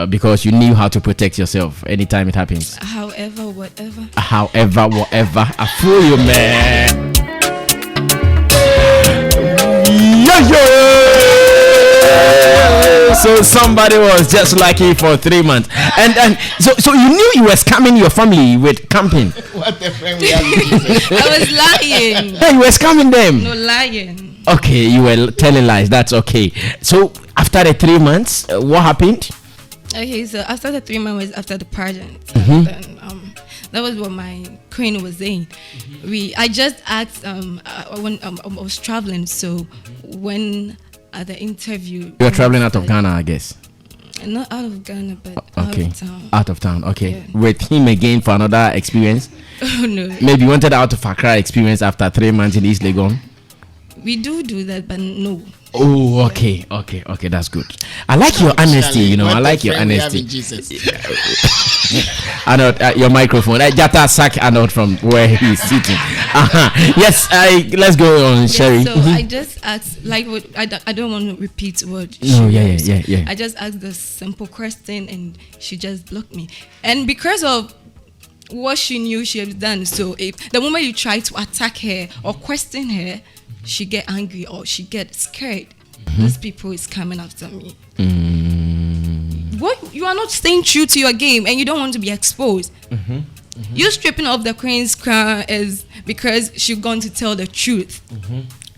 [SPEAKER 1] Because you knew how to protect yourself anytime it happens.
[SPEAKER 5] However, whatever.
[SPEAKER 1] I fool you, man. So somebody was just lucky for 3 months, and so you knew you were scamming your family with camping.
[SPEAKER 6] What the friend we have?
[SPEAKER 5] I was lying.
[SPEAKER 1] Hey, you were scamming them.
[SPEAKER 5] No lying.
[SPEAKER 1] Okay, you were telling lies. That's okay. So after the 3 months, what happened?
[SPEAKER 5] Okay, so after the 3 months was after the pageant.
[SPEAKER 1] Mm-hmm.
[SPEAKER 5] Then, that was what my queen was saying. I just asked when I was traveling. So when at the interview,
[SPEAKER 1] you were traveling out of Ghana, I guess.
[SPEAKER 5] Not out of Ghana, but
[SPEAKER 1] okay.
[SPEAKER 5] out of town.
[SPEAKER 1] Out of town, okay.
[SPEAKER 5] Yeah.
[SPEAKER 1] With him again for another experience.
[SPEAKER 5] Oh no.
[SPEAKER 1] Maybe you wanted out of Accra experience after 3 months in East Legon.
[SPEAKER 5] We do that, but no.
[SPEAKER 1] Oh, okay, that's good. I like your honesty, you know. I like your honesty. Arnold, your microphone. Jata sack Arnold from where he's sitting. Yes, let's go on, Sherry.
[SPEAKER 5] So I just asked, I don't want to repeat what.
[SPEAKER 1] No, yeah.
[SPEAKER 5] I just asked the simple question, and she just blocked me. And because of what she knew she had done. So if the moment you try to attack her or question her, she get angry or she get scared. These people is coming after me. What, you are not staying true to your game and you don't want to be exposed. You stripping off the queen's crown is because she's going to tell the truth.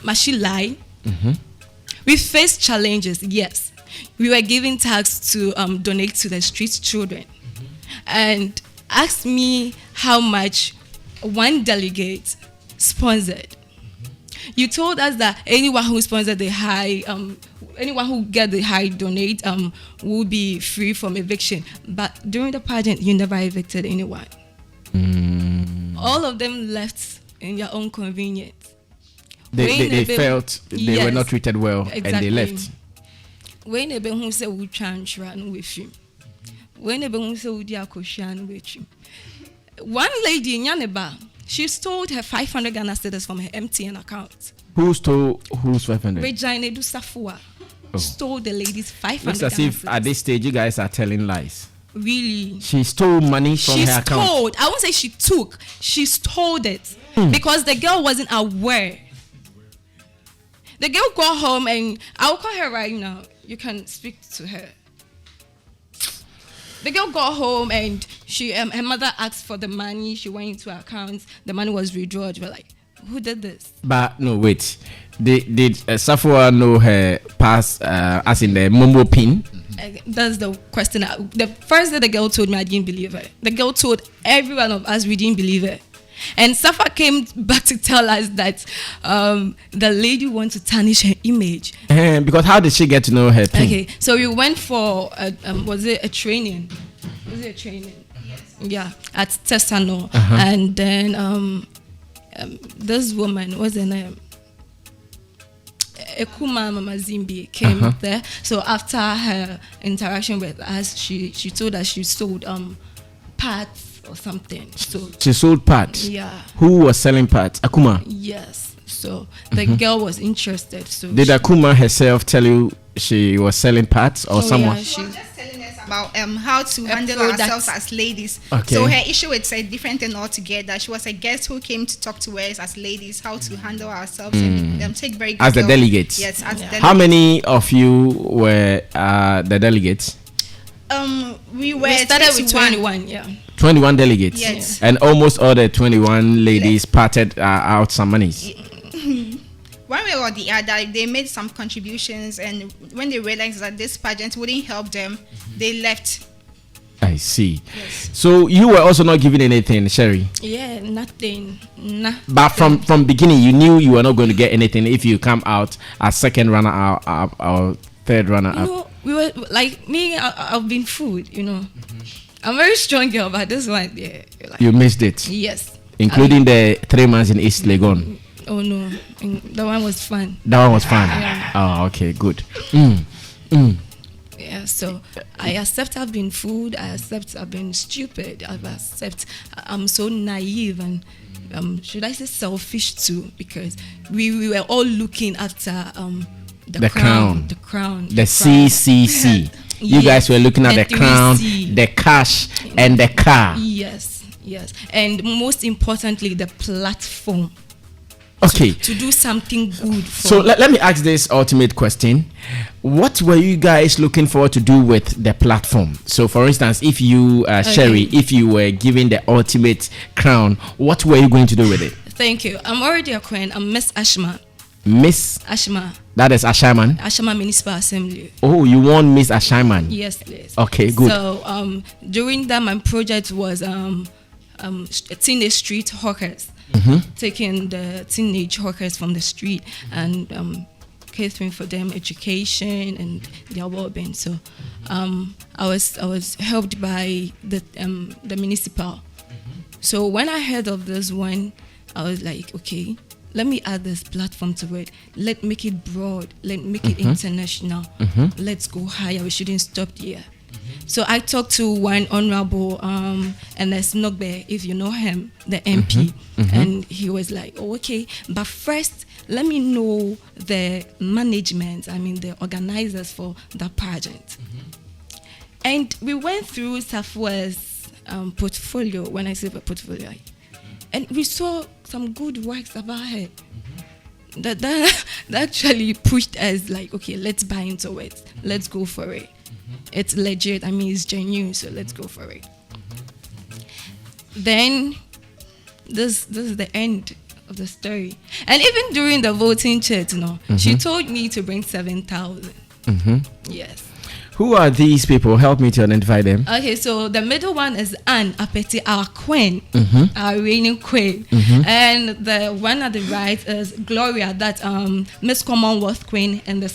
[SPEAKER 5] Must she lie? We face challenges, yes. We were giving tax to donate to the street children. And ask me how much one delegate sponsored. You told us that anyone who sponsored the high, anyone who get the high donate will be free from eviction. But during the pageant, you never evicted anyone. All of them left in their own convenience.
[SPEAKER 1] They felt they were not treated well,
[SPEAKER 5] exactly.
[SPEAKER 1] And they left.
[SPEAKER 5] When they who say we transran with him, when they who say we diakoshan with him, one lady in Yaneba, she stole her 500 Ghana cedis from her MTN account.
[SPEAKER 1] Who stole whose 500?
[SPEAKER 5] Regina Du Safua stole the lady's 500
[SPEAKER 1] Looks as if at this stage you guys are telling lies.
[SPEAKER 5] Really?
[SPEAKER 1] She stole money from her account. She stole.
[SPEAKER 5] I won't say she took. She stole it because the girl wasn't aware. The girl got home and I'll call her right now. You can speak to her. The girl got home and she, her mother asked for the money. She went into her accounts. The money was withdrawn. We're like, who did this?
[SPEAKER 1] But no, wait. Did Safua know her past, as in the Momo pin?
[SPEAKER 5] That's the question. The first day the girl told me, I didn't believe her. The girl told every one of us we didn't believe her. And Safa came back to tell us that the lady wants to tarnish her image.
[SPEAKER 1] Because how did she get to know her pin?
[SPEAKER 5] Okay, so we went for, was it a training? Was it a training? Yeah, at Tessano. And then this woman, what's her name? Ekuma Mama Zimbi came there. So after her interaction with us, she told us she sold parts or something. So
[SPEAKER 1] she sold parts.
[SPEAKER 5] Yeah.
[SPEAKER 1] Who was selling parts? Akuma.
[SPEAKER 5] Yes. So the girl was interested. So
[SPEAKER 1] did Akuma herself tell you she was selling parts or someone?
[SPEAKER 5] Yeah,
[SPEAKER 4] she was just telling us about how to handle ourselves as ladies.
[SPEAKER 1] Okay.
[SPEAKER 4] So her issue is a different thing altogether. She was a guest who came to talk to us as ladies how to handle ourselves and take very good
[SPEAKER 1] as the delegates.
[SPEAKER 4] Yes, as delegates.
[SPEAKER 1] How many of you were the delegates?
[SPEAKER 5] We started with 21, yeah.
[SPEAKER 1] 21 delegates.
[SPEAKER 4] Yes.
[SPEAKER 1] And almost all the 21 ladies parted out some monies.
[SPEAKER 4] One way or the other, they made some contributions, and when they realized that this pageant wouldn't help them, they left.
[SPEAKER 1] I see.
[SPEAKER 4] Yes.
[SPEAKER 1] So you were also not giving anything, Sherry?
[SPEAKER 5] Yeah, nothing. Nah.
[SPEAKER 1] But from beginning, you knew you were not going to get anything if you come out as second runner up or third runner up.
[SPEAKER 5] No, we were like me. I've been food. You know, I'm a very strong girl, but this one, yeah. Like,
[SPEAKER 1] you missed it.
[SPEAKER 5] Yes.
[SPEAKER 1] Including the 3 months in East Legon.
[SPEAKER 5] Oh no, that one was fun.
[SPEAKER 1] That one was fun.
[SPEAKER 5] Yeah.
[SPEAKER 1] Oh, okay, good.
[SPEAKER 5] Yeah, so I accept I've been fooled. I accept I've been stupid. I accept I'm so naive and should I say selfish too? Because we were all looking after the crown, the
[SPEAKER 1] CCC. You guys were looking at the crown, the cash, and the car.
[SPEAKER 5] Yes, and most importantly, the platform.
[SPEAKER 1] Okay.
[SPEAKER 5] To do something good for.
[SPEAKER 1] So let me ask this ultimate question. What were you guys looking forward to do with the platform? So for instance, if you, Sherry, if you were given the ultimate crown, what were you going to do with it?
[SPEAKER 5] Thank you. I'm already a queen. I'm Miss Ashma.
[SPEAKER 1] Miss
[SPEAKER 5] Ashma.
[SPEAKER 1] That is Ashaman?
[SPEAKER 5] Ashama Municipal Assembly.
[SPEAKER 1] Oh, you won Miss Ashaman?
[SPEAKER 5] Yes, please.
[SPEAKER 1] Okay, good.
[SPEAKER 5] So during that, my project was teenage street hawkers. Taking the teenage hawkers from the street and catering for them education and their well-being. So I was helped by the municipal. So when I heard of this one, I was like, okay, let me add this platform to it. Let's make it broad. Let's make it international. Let's go higher. We shouldn't stop here. So I talked to one honorable Ernest Nogbe, if you know him, the MP, and he was like, oh, okay, but first let me know the management, the organizers for the pageant. And we went through Safua's portfolio. When I say portfolio, and we saw some good works about her. That actually pushed us like, okay, let's buy into it. Let's go for it. It's legit. I mean, it's genuine. So let's go for it. Then this is the end of the story. And even during the voting chat, she told me to bring 7,000. Yes.
[SPEAKER 1] Who are these people? Help me to identify them.
[SPEAKER 5] Okay, so the middle one is Anne Apeti, our queen, our reigning queen. And the one at the right is Gloria, that Miss Commonwealth queen, and the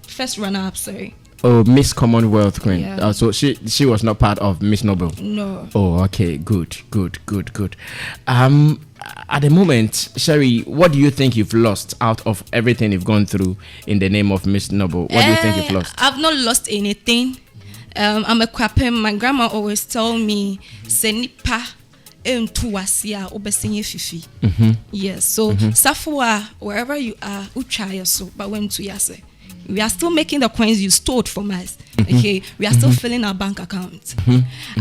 [SPEAKER 5] first runner-up, sorry.
[SPEAKER 1] Oh, Miss Commonwealth queen.
[SPEAKER 5] Yeah.
[SPEAKER 1] So she was not part of Miss Noble.
[SPEAKER 5] No.
[SPEAKER 1] Oh, okay, good. At the moment, Sherry, what do you think you've lost out of everything you've gone through in the name of Miss Noble? What do you think you've lost?
[SPEAKER 5] I've not lost anything. I'm a kwapem. My grandma always told me, "Senipa entuasia obesinye fifi." Yes. So Safua, wherever you are, uchaya so, but when to yase. We are still making the coins you stored from us. Okay, we are still filling our bank accounts.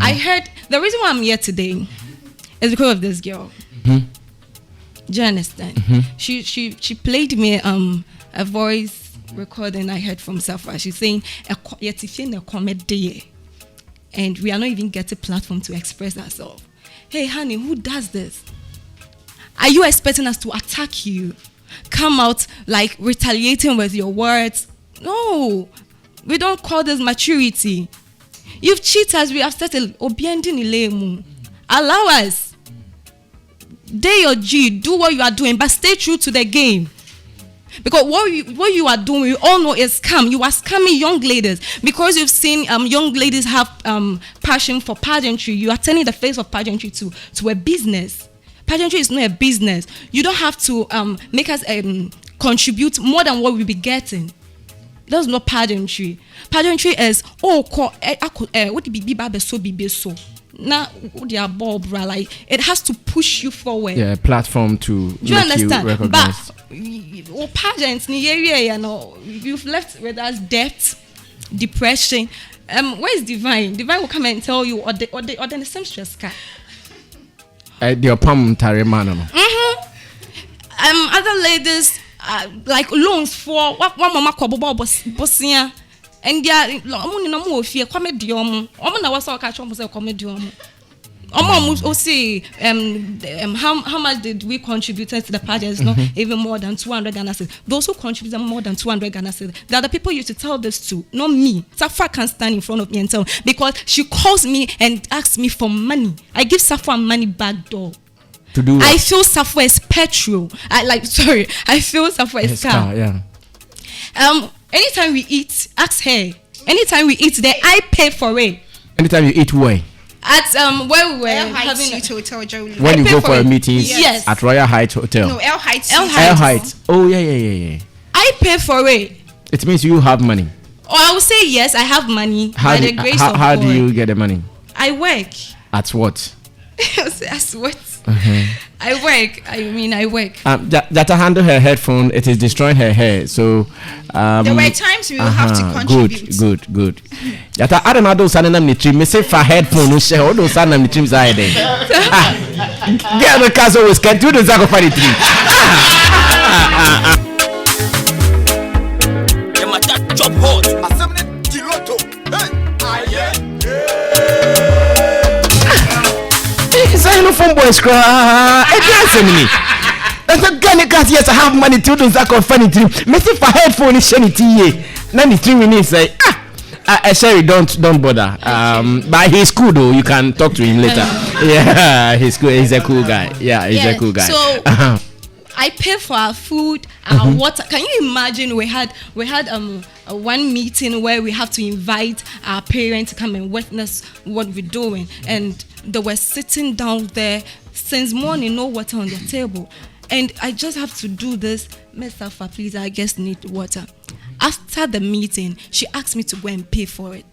[SPEAKER 5] I heard the reason why I'm here today is because of this girl. Do you understand? She played me a voice recording I heard from Safa. She's saying a comedy, and we are not even getting a platform to express ourselves. Hey, honey, who does this? Are you expecting us to attack you? Come out like retaliating with your words? No, we don't call this maturity. You've cheated us. We have settled. Allow us. Day or G, do what you are doing, but stay true to the game. Because what you are doing, we all know is scam. You are scamming young ladies because you've seen young ladies have passion for pageantry. You are turning the face of pageantry to a business. Pageantry is not a business. You don't have to make us contribute more than what we be getting. That's not pageantry. Pageantry is what be so. Now, like it has to push you forward.
[SPEAKER 1] Yeah, a platform to
[SPEAKER 5] do you understand?
[SPEAKER 1] Recognized.
[SPEAKER 5] But pageants, you've left with us debt, depression. Where's Divine? Divine will come and tell you, or the same stress car.
[SPEAKER 1] The palm tarimano.
[SPEAKER 5] Other ladies like loans for what one mama kobo bosia. And they are no more fear comedy na was all catch say comedy how much did we contribute to the pageant? No, even more than 200 Ghana cedis. Those who contributed more than 200 Ghana cedis, they are the people used to tell this to, not me. Safa can stand in front of me and tell, because she calls me and asks me for money. I give Safa money back door.
[SPEAKER 1] To do what?
[SPEAKER 5] I feel Safa is petrol. I feel Safa is car.
[SPEAKER 1] Yeah.
[SPEAKER 5] Anytime we eat, ask her. Anytime we eat there, I pay for it.
[SPEAKER 1] Anytime you eat where?
[SPEAKER 5] At where we were having
[SPEAKER 4] Hotel,
[SPEAKER 1] when you go for a meeting,
[SPEAKER 5] yes,
[SPEAKER 1] at Royal Heights Hotel.
[SPEAKER 4] No, L Heights.
[SPEAKER 5] L Heights.
[SPEAKER 1] Oh yeah.
[SPEAKER 5] I pay for it.
[SPEAKER 1] It means you have money.
[SPEAKER 5] Or I would say yes, I have money. By the grace of God.
[SPEAKER 1] How do you get the money?
[SPEAKER 5] I work.
[SPEAKER 1] At what?
[SPEAKER 5] At what? I work. I work.
[SPEAKER 1] That I handle her headphone, it is destroying her hair. So
[SPEAKER 4] there were times we will have to contribute.
[SPEAKER 1] Good. That I don't know those sanam nitri. Me say for headphone, no share all those sanam nitri side. Get the cars always can do the zago for the tree.
[SPEAKER 7] Job hot. Assembly Tiloto.
[SPEAKER 1] Zylofon boys cry. That's a gun cause yes I have money to do that funny tree. Me say for headphone is shiny tea. Now the 3 minutes say sorry, don't bother. But he's cool though. You can talk to him later. Yeah, he's cool. He's a cool guy. Yeah, he's a cool guy.
[SPEAKER 5] So I pay for our food, our water. Can you imagine? We had one meeting where we have to invite our parents to come and witness what we're doing, and they were sitting down there since morning, no water on their table, and I just have to do this. Miss Alpha, please, I just need water. After the meeting, she asked me to go and pay for it.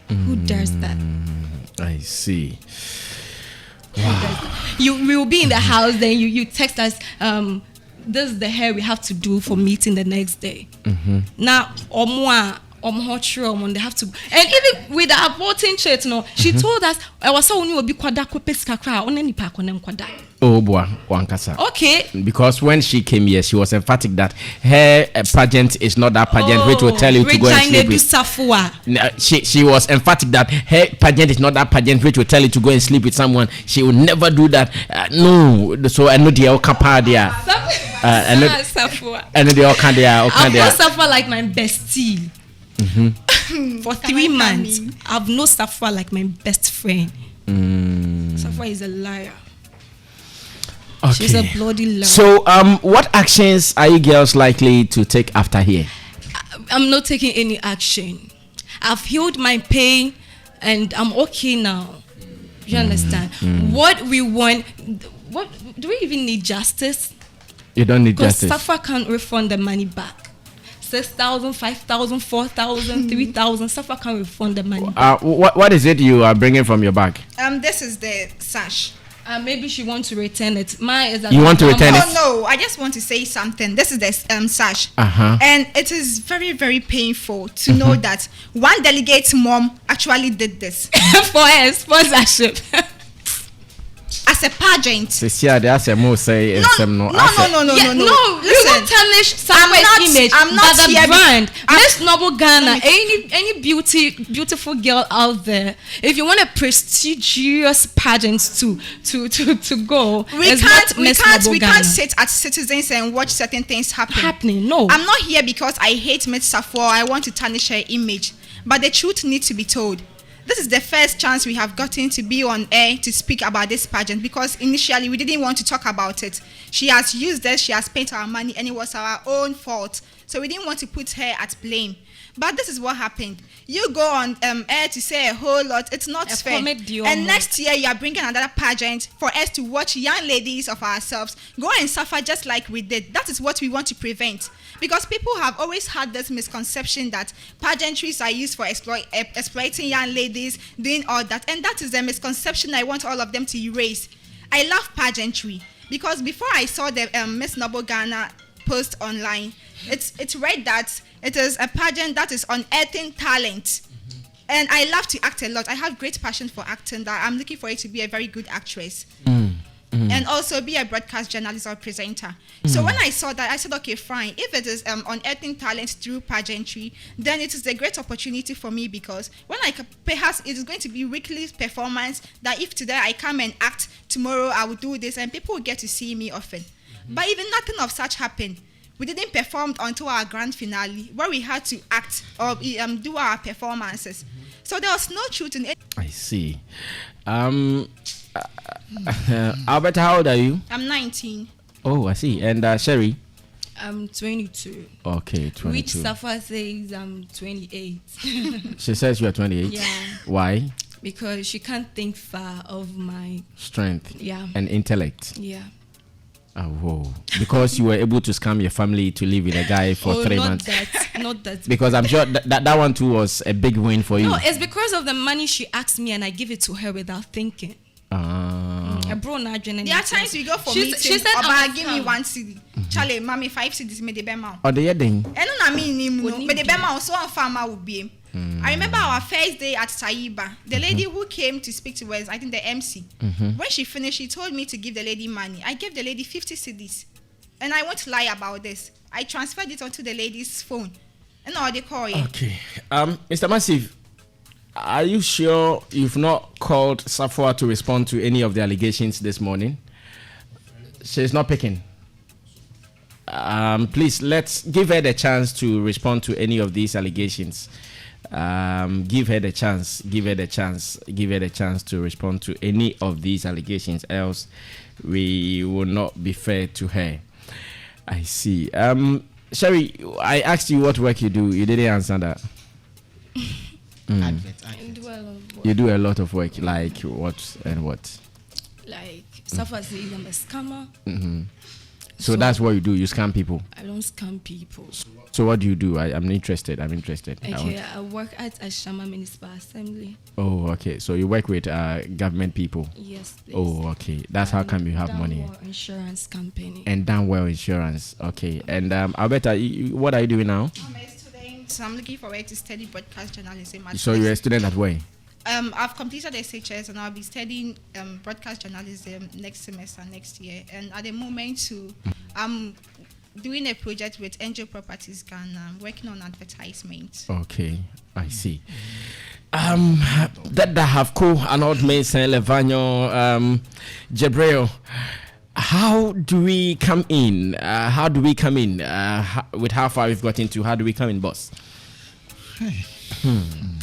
[SPEAKER 5] Who does that?
[SPEAKER 1] I see.
[SPEAKER 5] We will be in the house, then you text us, this is the hair we have to do for meeting the next day. Now, They have to, and even with the aborting church, she told us I was so only be kwada kopes kakra on any park on them kwada.
[SPEAKER 1] Oh boy, Wankasa.
[SPEAKER 5] Okay.
[SPEAKER 1] Because when she came here, she was emphatic that her pageant is not that pageant which will tell you to go and sleep with. She was emphatic that her pageant is not that pageant which will tell you to go and sleep with someone. She will never do that. No, so I know the Okapa there. I know the Okanda.
[SPEAKER 5] I've suffer like my bestie. For 3 months, I've not suffer like my best friend. Suffer is a liar.
[SPEAKER 1] Okay.
[SPEAKER 5] She's a bloody liar.
[SPEAKER 1] So, what actions are you girls likely to take after here?
[SPEAKER 5] I'm not taking any action. I've healed my pain, and I'm okay now. You understand? What we want? What do we even need justice?
[SPEAKER 1] You don't need justice.
[SPEAKER 5] Because Safa can't refund the money back. 6,000, 5,000, 4,000, 3,000. Safa can't refund the money back.
[SPEAKER 1] What is it you are bringing from your bag?
[SPEAKER 4] This is the sash.
[SPEAKER 5] Maybe she wants to return it.
[SPEAKER 1] You want to return it?
[SPEAKER 4] No, I just want to say something. This is the sash. And it is very, very painful to know that one delegate's mom actually did this.
[SPEAKER 5] For her sponsorship.
[SPEAKER 4] As a pageant.
[SPEAKER 1] No. You
[SPEAKER 5] don't tarnish Safa's image.
[SPEAKER 4] I'm not
[SPEAKER 5] but the
[SPEAKER 4] here
[SPEAKER 5] brand. Miss Noble Ghana, any beautiful girl out there, if you want a prestigious pageant to go,
[SPEAKER 4] we can't sit as citizens and watch certain things happening.
[SPEAKER 5] No,
[SPEAKER 4] I'm not here because I hate Miss Safo. I want to tarnish her image, but the truth needs to be told. This is the first chance we have gotten to be on air to speak about this pageant, because initially we didn't want to talk about it. She has used us, she has spent our money, and it was our own fault. So we didn't want to put her at blame. But this is what happened. You go on air to say a whole lot. It's not fair. And next year you are bringing another pageant for us to watch young ladies of ourselves go and suffer just like we did. That is what we want to prevent. Because people have always had this misconception that pageantries are used for exploiting young ladies, doing all that. And that is a misconception I want all of them to erase. I love pageantry because before I saw the Miss Noble Ghana post online, it's read that it is a pageant that is unearthing talent. And I love to act a lot. I have great passion for acting, that I'm looking for it to be a very good actress. And also be a broadcast journalist or presenter. So when I saw that, I said, okay, fine. If it is unearthing talent through pageantry, then it is a great opportunity for me, because when perhaps it is going to be weekly performance, that if today I come and act, tomorrow I will do this, and people will get to see me often. But even nothing of such happened. We didn't perform until our grand finale, where we had to act or do our performances. So there was no truth in it.
[SPEAKER 1] I see. Albert, how old are you?
[SPEAKER 4] I'm 19.
[SPEAKER 1] Oh, I see. And Sherry?
[SPEAKER 5] I'm 22.
[SPEAKER 1] Okay, 22.
[SPEAKER 5] Which Safa says I'm 28.
[SPEAKER 1] She says you are 28?
[SPEAKER 5] Yeah.
[SPEAKER 1] Why?
[SPEAKER 5] Because she can't think far of my
[SPEAKER 1] strength.
[SPEAKER 5] Yeah.
[SPEAKER 1] And intellect.
[SPEAKER 5] Yeah.
[SPEAKER 1] Oh, whoa. Because you were able to scam your family to live with a guy for 3 months.
[SPEAKER 5] Not that.
[SPEAKER 1] Because I'm sure that one too was a big win for you.
[SPEAKER 5] No, it's because of the money she asked me and I give it to her without thinking.
[SPEAKER 4] There are times we go for meetings. She said, "Oba, give me 1 CD. Charlie, mommy 5 CDs made the bema."
[SPEAKER 1] Oh, the thing.
[SPEAKER 4] And I mean, but the bema also on farmer would be. I remember our first day at Saiba. The lady who came to speak to us, I think the MC. When she finished, she told me to give the lady money. I gave the lady 50 CDs, and I won't lie about this. I transferred it onto the lady's phone, and now they call it.
[SPEAKER 1] Okay, Mr. Massive, are you sure you've not called Safwa to respond to any of the allegations this morning? She's not picking. Please, let's give her the chance to respond to any of these allegations. Give her the chance. Give her the chance. Give her the chance to respond to any of these allegations. Else, we will not be fair to her. I see. Sherry, I asked you what work you do. You didn't answer that. You do a lot of work. Like what and what?
[SPEAKER 5] Like Safa says I'm a scammer.
[SPEAKER 1] So that's what you do. You scam people.
[SPEAKER 5] I don't scam people.
[SPEAKER 1] So what do you do? I'm interested.
[SPEAKER 5] Okay, I work at Ashama Municipal Assembly.
[SPEAKER 1] Oh, okay. So you work with government people.
[SPEAKER 5] Yes, please.
[SPEAKER 1] Oh, okay. That's how come you have money.
[SPEAKER 5] Insurance company.
[SPEAKER 1] And Danwell Insurance. Okay. And Alberta, what are you doing now?
[SPEAKER 4] I'm a student So I'm looking forward to study broadcast journalism.
[SPEAKER 1] So you're a student at where?
[SPEAKER 4] I've completed SHS and I'll be studying broadcast journalism next semester, next year. And at the moment, too, I'm doing a project with Angel Properties Ghana. I'm working on advertisement.
[SPEAKER 1] Okay, I see. That have cool and old Mason Levanyo Jebreo. How do we come in? With how far we've got into? How do we come in, boss?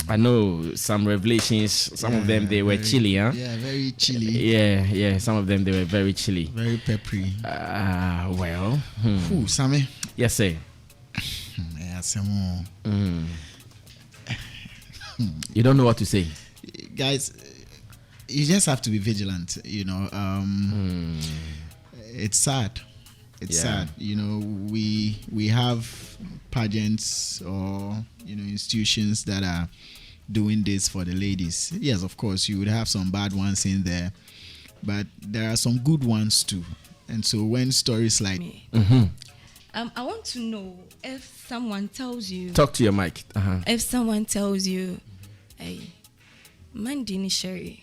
[SPEAKER 1] I know some revelations. Some of them they were chilly, huh?
[SPEAKER 6] Yeah, very chilly.
[SPEAKER 1] Yeah. Some of them they were very chilly.
[SPEAKER 6] Very peppery.
[SPEAKER 1] Well.
[SPEAKER 6] Who, Sammy?
[SPEAKER 1] Yes, sir.
[SPEAKER 6] Yeah, some more.
[SPEAKER 1] You don't know what to say,
[SPEAKER 6] guys. You just have to be vigilant. It's sad. It's sad. We have pageants or institutions that are doing this for the ladies. Yes, of course, you would have some bad ones in there, but there are some good ones too. And so when stories like
[SPEAKER 5] I want to know if someone tells you.
[SPEAKER 1] Talk to your mic.
[SPEAKER 5] If someone tells you, hey, man dini sherry,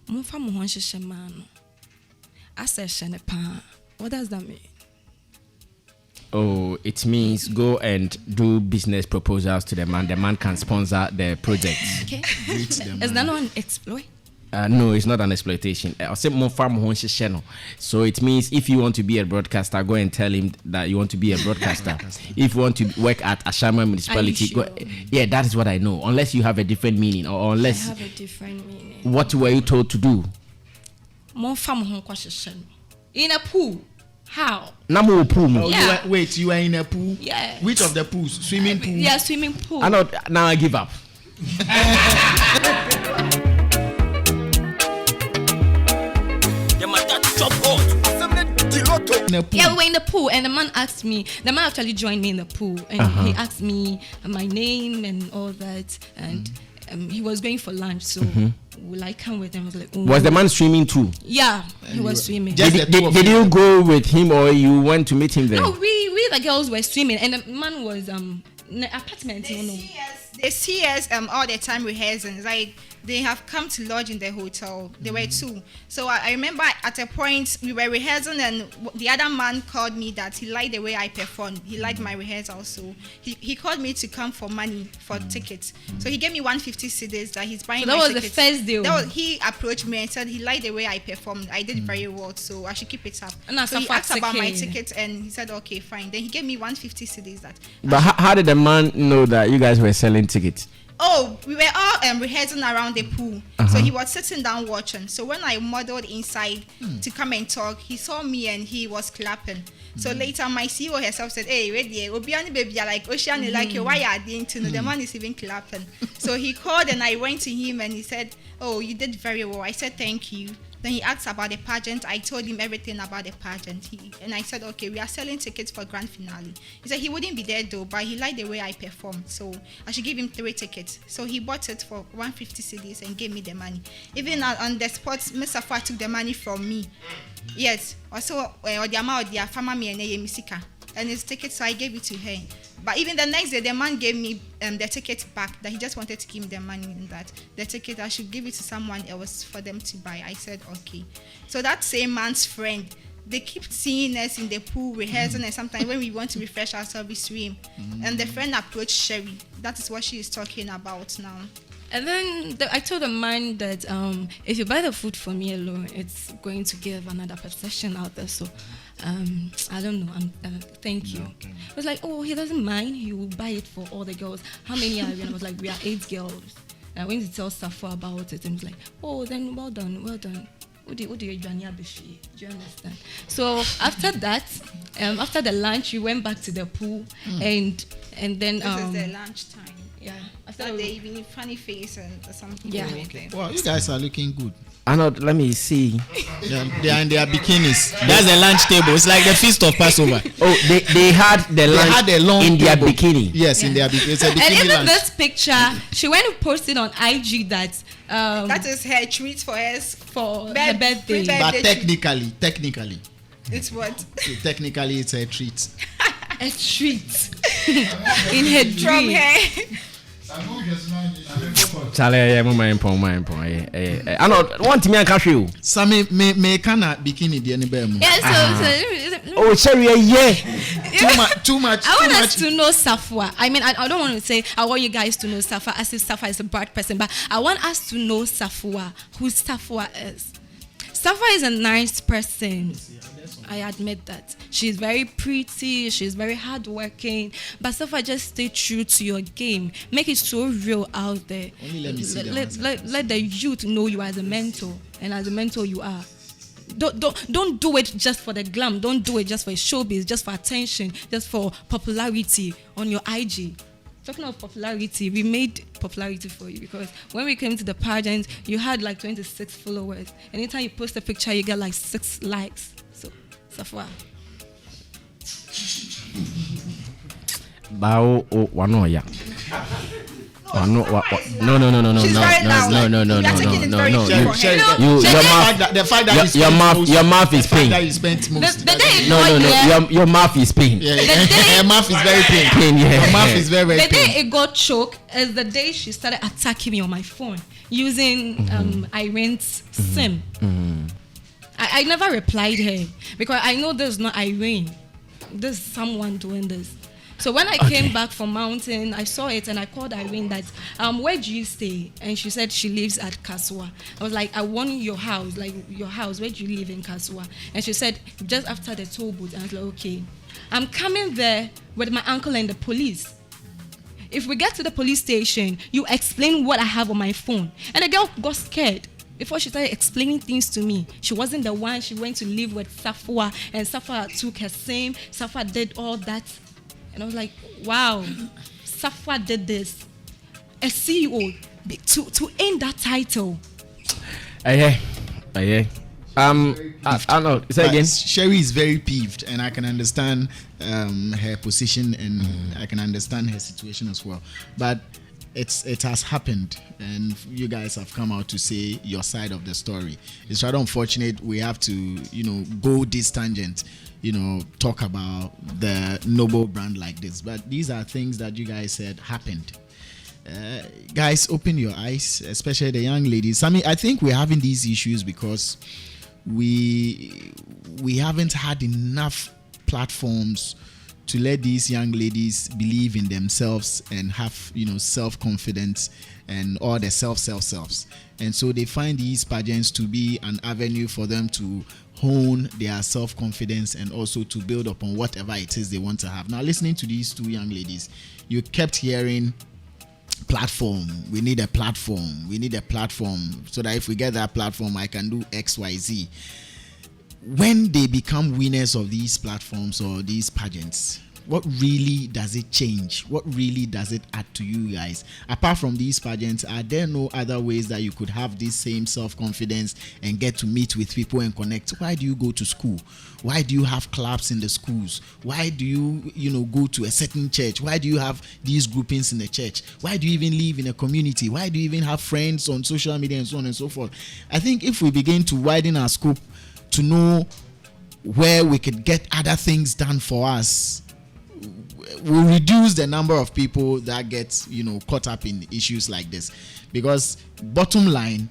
[SPEAKER 5] mufa muhonshe shemano, ase shenepa. What does that mean?
[SPEAKER 1] Oh, it means go and do business proposals to the man. The man can sponsor the project.
[SPEAKER 5] Okay. Is that not an exploit?
[SPEAKER 1] No, it's not an exploitation. So it means if you want to be a broadcaster, go and tell him that you want to be a broadcaster. If you want to work at Ashama municipality,
[SPEAKER 5] sure?
[SPEAKER 1] Yeah, that is what I know. Unless you have a different meaning, or unless
[SPEAKER 5] I have a different meaning.
[SPEAKER 1] What were you told to do?
[SPEAKER 5] In a pool. How?
[SPEAKER 1] Namu pool.
[SPEAKER 6] Oh,
[SPEAKER 5] Yeah.
[SPEAKER 6] you are in a pool?
[SPEAKER 5] Yeah.
[SPEAKER 6] Which of the pools? Swimming pool?
[SPEAKER 5] Yeah, swimming pool.
[SPEAKER 1] Now I give up.
[SPEAKER 5] Yeah, we were in the pool, and the man actually joined me in the pool, and he asked me my name and all that, and he was going for lunch, so will I come with him? I was like,
[SPEAKER 1] Was the man swimming too?
[SPEAKER 5] Yeah, he was swimming.
[SPEAKER 1] Did you go with him, or you went to meet him there?
[SPEAKER 5] No, we the girls were swimming, and the man was in the apartment.
[SPEAKER 4] They see us all the time rehearsing. Like they have come to lodge in the hotel. They were two. So I remember at a point we were rehearsing, and the other man called me that he liked the way I performed. He liked my rehearsal, so he called me to come for money for tickets. So he gave me 150 cedis that he's buying.
[SPEAKER 5] So that
[SPEAKER 4] my
[SPEAKER 5] was
[SPEAKER 4] tickets.
[SPEAKER 5] the first deal.
[SPEAKER 4] He approached me and said he liked the way I performed. I did very well, so I should keep it up.
[SPEAKER 5] And
[SPEAKER 4] so he asked about my ticket, and he said okay, fine. Then he gave me 150 cedis that.
[SPEAKER 1] But how did the man know that you guys were selling tickets?
[SPEAKER 4] Oh, we were all rehearsing around the pool. So he was sitting down watching. So when I modeled inside to come and talk, he saw me and he was clapping. So later my CEO herself said, hey, ready, Obiani baby, like Ocean, like why are they into the man is even clapping. So he called and I went to him and he said, oh, you did very well. I said, thank you. Then he asked about the pageant. I told him everything about the pageant. And I said, okay, we are selling tickets for grand finale. He said he wouldn't be there though, but he liked the way I performed. So I should give him 3 tickets. So he bought it for 150 cedis and gave me the money. Even on the spot, Mr. Fa took the money from me. Yes. Also, their family and his ticket, so I gave it to her. But even the next day, the man gave me the ticket back, that he just wanted to give me the money and that the ticket, I should give it to someone else for them to buy. I said, okay. So that same man's friend, they keep seeing us in the pool rehearsing, and sometimes when we want to refresh ourselves, we swim. And the friend approached Sherry. That is what she is talking about now.
[SPEAKER 5] And then I told the man that if you buy the food for me alone, it's going to give another perception out there. So I don't know. Thank you. I was like, oh, he doesn't mind. He will buy it for all the girls. How many are we? And I was like, we are 8 girls. And I went to tell Safo about it, and he was like, oh, then well done. What do you do you understand? So after that, after the lunch, we went back to the pool, and then
[SPEAKER 4] this is the lunch time.
[SPEAKER 5] Yeah.
[SPEAKER 4] After the evening, funny face and something.
[SPEAKER 5] Yeah.
[SPEAKER 4] Okay.
[SPEAKER 6] Well, you guys are looking good.
[SPEAKER 1] Arnold, let me see.
[SPEAKER 6] They are in their bikinis. That's the lunch table. It's like the feast of Passover.
[SPEAKER 1] Oh, they had the lunch in their bikini.
[SPEAKER 6] Yes, in their bikini. It's a bikini
[SPEAKER 5] and even
[SPEAKER 6] lunch.
[SPEAKER 5] this picture, she went to post it on IG that
[SPEAKER 4] that is her treat for us
[SPEAKER 5] for her birthday.
[SPEAKER 6] But technically,
[SPEAKER 4] it's what?
[SPEAKER 6] technically it's a treat.
[SPEAKER 5] A treat. in her
[SPEAKER 4] From
[SPEAKER 5] dream.
[SPEAKER 4] her.
[SPEAKER 1] Charlie, my point. I know one thing I can't show you.
[SPEAKER 6] Some me cannot bikini the any bear.
[SPEAKER 5] Yeah,
[SPEAKER 1] Oh, sorry, yeah.
[SPEAKER 6] Too much.
[SPEAKER 5] I want us to know Safwa. I mean, I don't want to say I want you guys to know Safwa as if Safwa is a bad person, but I want us to know Safwa, who Safwa is. Safwa is a nice person. I admit that. She's very pretty, she's very hardworking, but Safwa, just stay true to your game. Make it so real out there.
[SPEAKER 6] Only let me see
[SPEAKER 5] let the youth know you as a mentor, and as a mentor you are. Don't do it just for the glam. Don't do it just for showbiz, just for attention, just for popularity on your IG. Talking of popularity, we made popularity for you because when we came to the pageant, you had like 26 followers. Anytime you post a picture, you get like 6 likes. So, Safwa.
[SPEAKER 1] Bao wano ya. No.
[SPEAKER 4] She's very loud.
[SPEAKER 1] No.
[SPEAKER 4] You are taking it very
[SPEAKER 1] You-
[SPEAKER 4] short.
[SPEAKER 6] The fact that
[SPEAKER 1] your mouth is pain.
[SPEAKER 6] that you spent most.
[SPEAKER 5] The day
[SPEAKER 1] No. Your mouth is pain.
[SPEAKER 6] Yeah, her mouth is very pain.
[SPEAKER 1] Pain, yeah.
[SPEAKER 6] Her mouth is very
[SPEAKER 5] the day
[SPEAKER 6] pain.
[SPEAKER 5] it got choked is the day she started attacking me on my phone using Irene's SIM. I never replied her because I know this is not Irene. There's someone doing this. So when I came back from mountain, I saw it and I called Irene that, where do you stay? And she said she lives at Kasua. I was like, I want your house, where do you live in Kasua? And she said, just after the toll booth. And I was like, okay. I'm coming there with my uncle and the police. If we get to the police station, you explain what I have on my phone. And the girl got scared. Before she started explaining things to me, she wasn't the one. She went to live with Safwa, and Safwa took her SIM. Safwa did all that. And I was like, wow, Safwa did this. A CEO to end that title.
[SPEAKER 1] Aye. I know. Say again.
[SPEAKER 6] Sherry is very peeved, and I can understand her position, and I can understand her situation as well. But it has happened, and you guys have come out to say your side of the story. It's rather unfortunate we have to, go this tangent, talk about the noble brand like this. But these are things that you guys said happened. Guys, open your eyes, especially the young ladies. I think we're having these issues because we haven't had enough platforms to let these young ladies believe in themselves and have self-confidence and all the selves, and so they find these pageants to be an avenue for them to hone their self-confidence and also to build upon whatever it is they want to have. Now, listening to these two young ladies, you kept hearing platform. We need a platform so that if we get that platform, I can do XYZ. When they become winners of these platforms or these pageants, what really does it change? What really does it add to you guys? Apart from these pageants, are there no other ways that you could have this same self-confidence and get to meet with people and connect? Why do you go to school? Why do you have clubs in the schools? Why do you go to a certain church? Why do you have these groupings in the church? Why do you even live in a community? Why do you even have friends on social media and so on and so forth? I think if we begin to widen our scope to know where we could get other things done for us, we'll reduce the number of people that get caught up in issues like this. Because bottom line,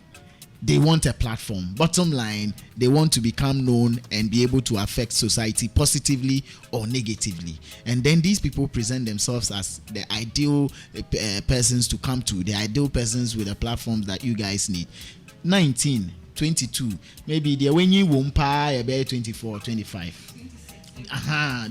[SPEAKER 6] they want a platform. Bottom line, they want to become known and be able to affect society positively or negatively. And then these people present themselves as the ideal persons to come to, the ideal persons with the platforms that you guys need. 19, 22, maybe the when you won't pay about 24, 25.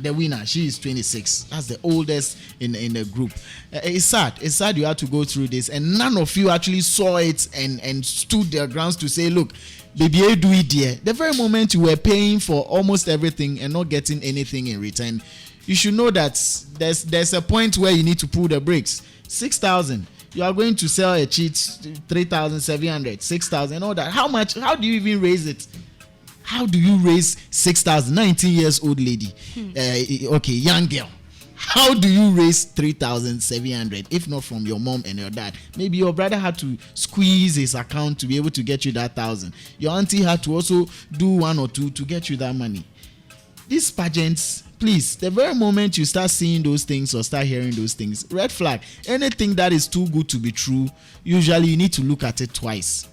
[SPEAKER 6] The winner, she is 26. That's the oldest in the group. It's sad you had to go through this, and none of you actually saw it and stood their grounds to say, look, baby, I do it there. The very moment you were paying for almost everything and not getting anything in return, you should know that there's a point where you need to pull the brakes. 6,000. You are going to sell a cheat 3,700, 6,000, all that. How much? How do you even raise it? How do you raise 6,000? 19 years old lady, young girl. How do you raise 3,700 if not from your mom and your dad? Maybe your brother had to squeeze his account to be able to get you that 1,000. Your auntie had to also do one or two to get you that money. These pageants please, the very moment you start seeing those things or start hearing those things, red flag. Anything that is too good to be true, usually you need to look at it twice.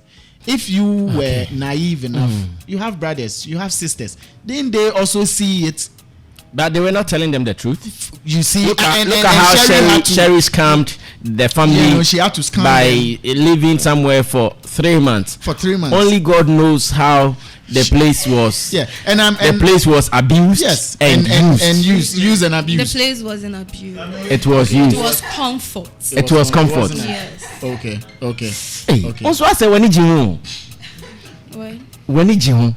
[SPEAKER 6] If you were naive enough, you have brothers, you have sisters, then they also see it.
[SPEAKER 1] But they were not telling them the truth.
[SPEAKER 6] You see,
[SPEAKER 1] look at how Sherry scammed the family
[SPEAKER 6] she had to scam
[SPEAKER 1] by living somewhere for 3 months.
[SPEAKER 6] For 3 months.
[SPEAKER 1] Only God knows how the place was.
[SPEAKER 6] Yeah,
[SPEAKER 1] the place was abused.
[SPEAKER 6] Yes,
[SPEAKER 1] and
[SPEAKER 6] used and abused.
[SPEAKER 5] The place wasn't abused.
[SPEAKER 1] It was used.
[SPEAKER 5] It was comfort.
[SPEAKER 1] It was comfort.
[SPEAKER 5] Yes.
[SPEAKER 6] Okay.
[SPEAKER 1] Also, I said when did you When did you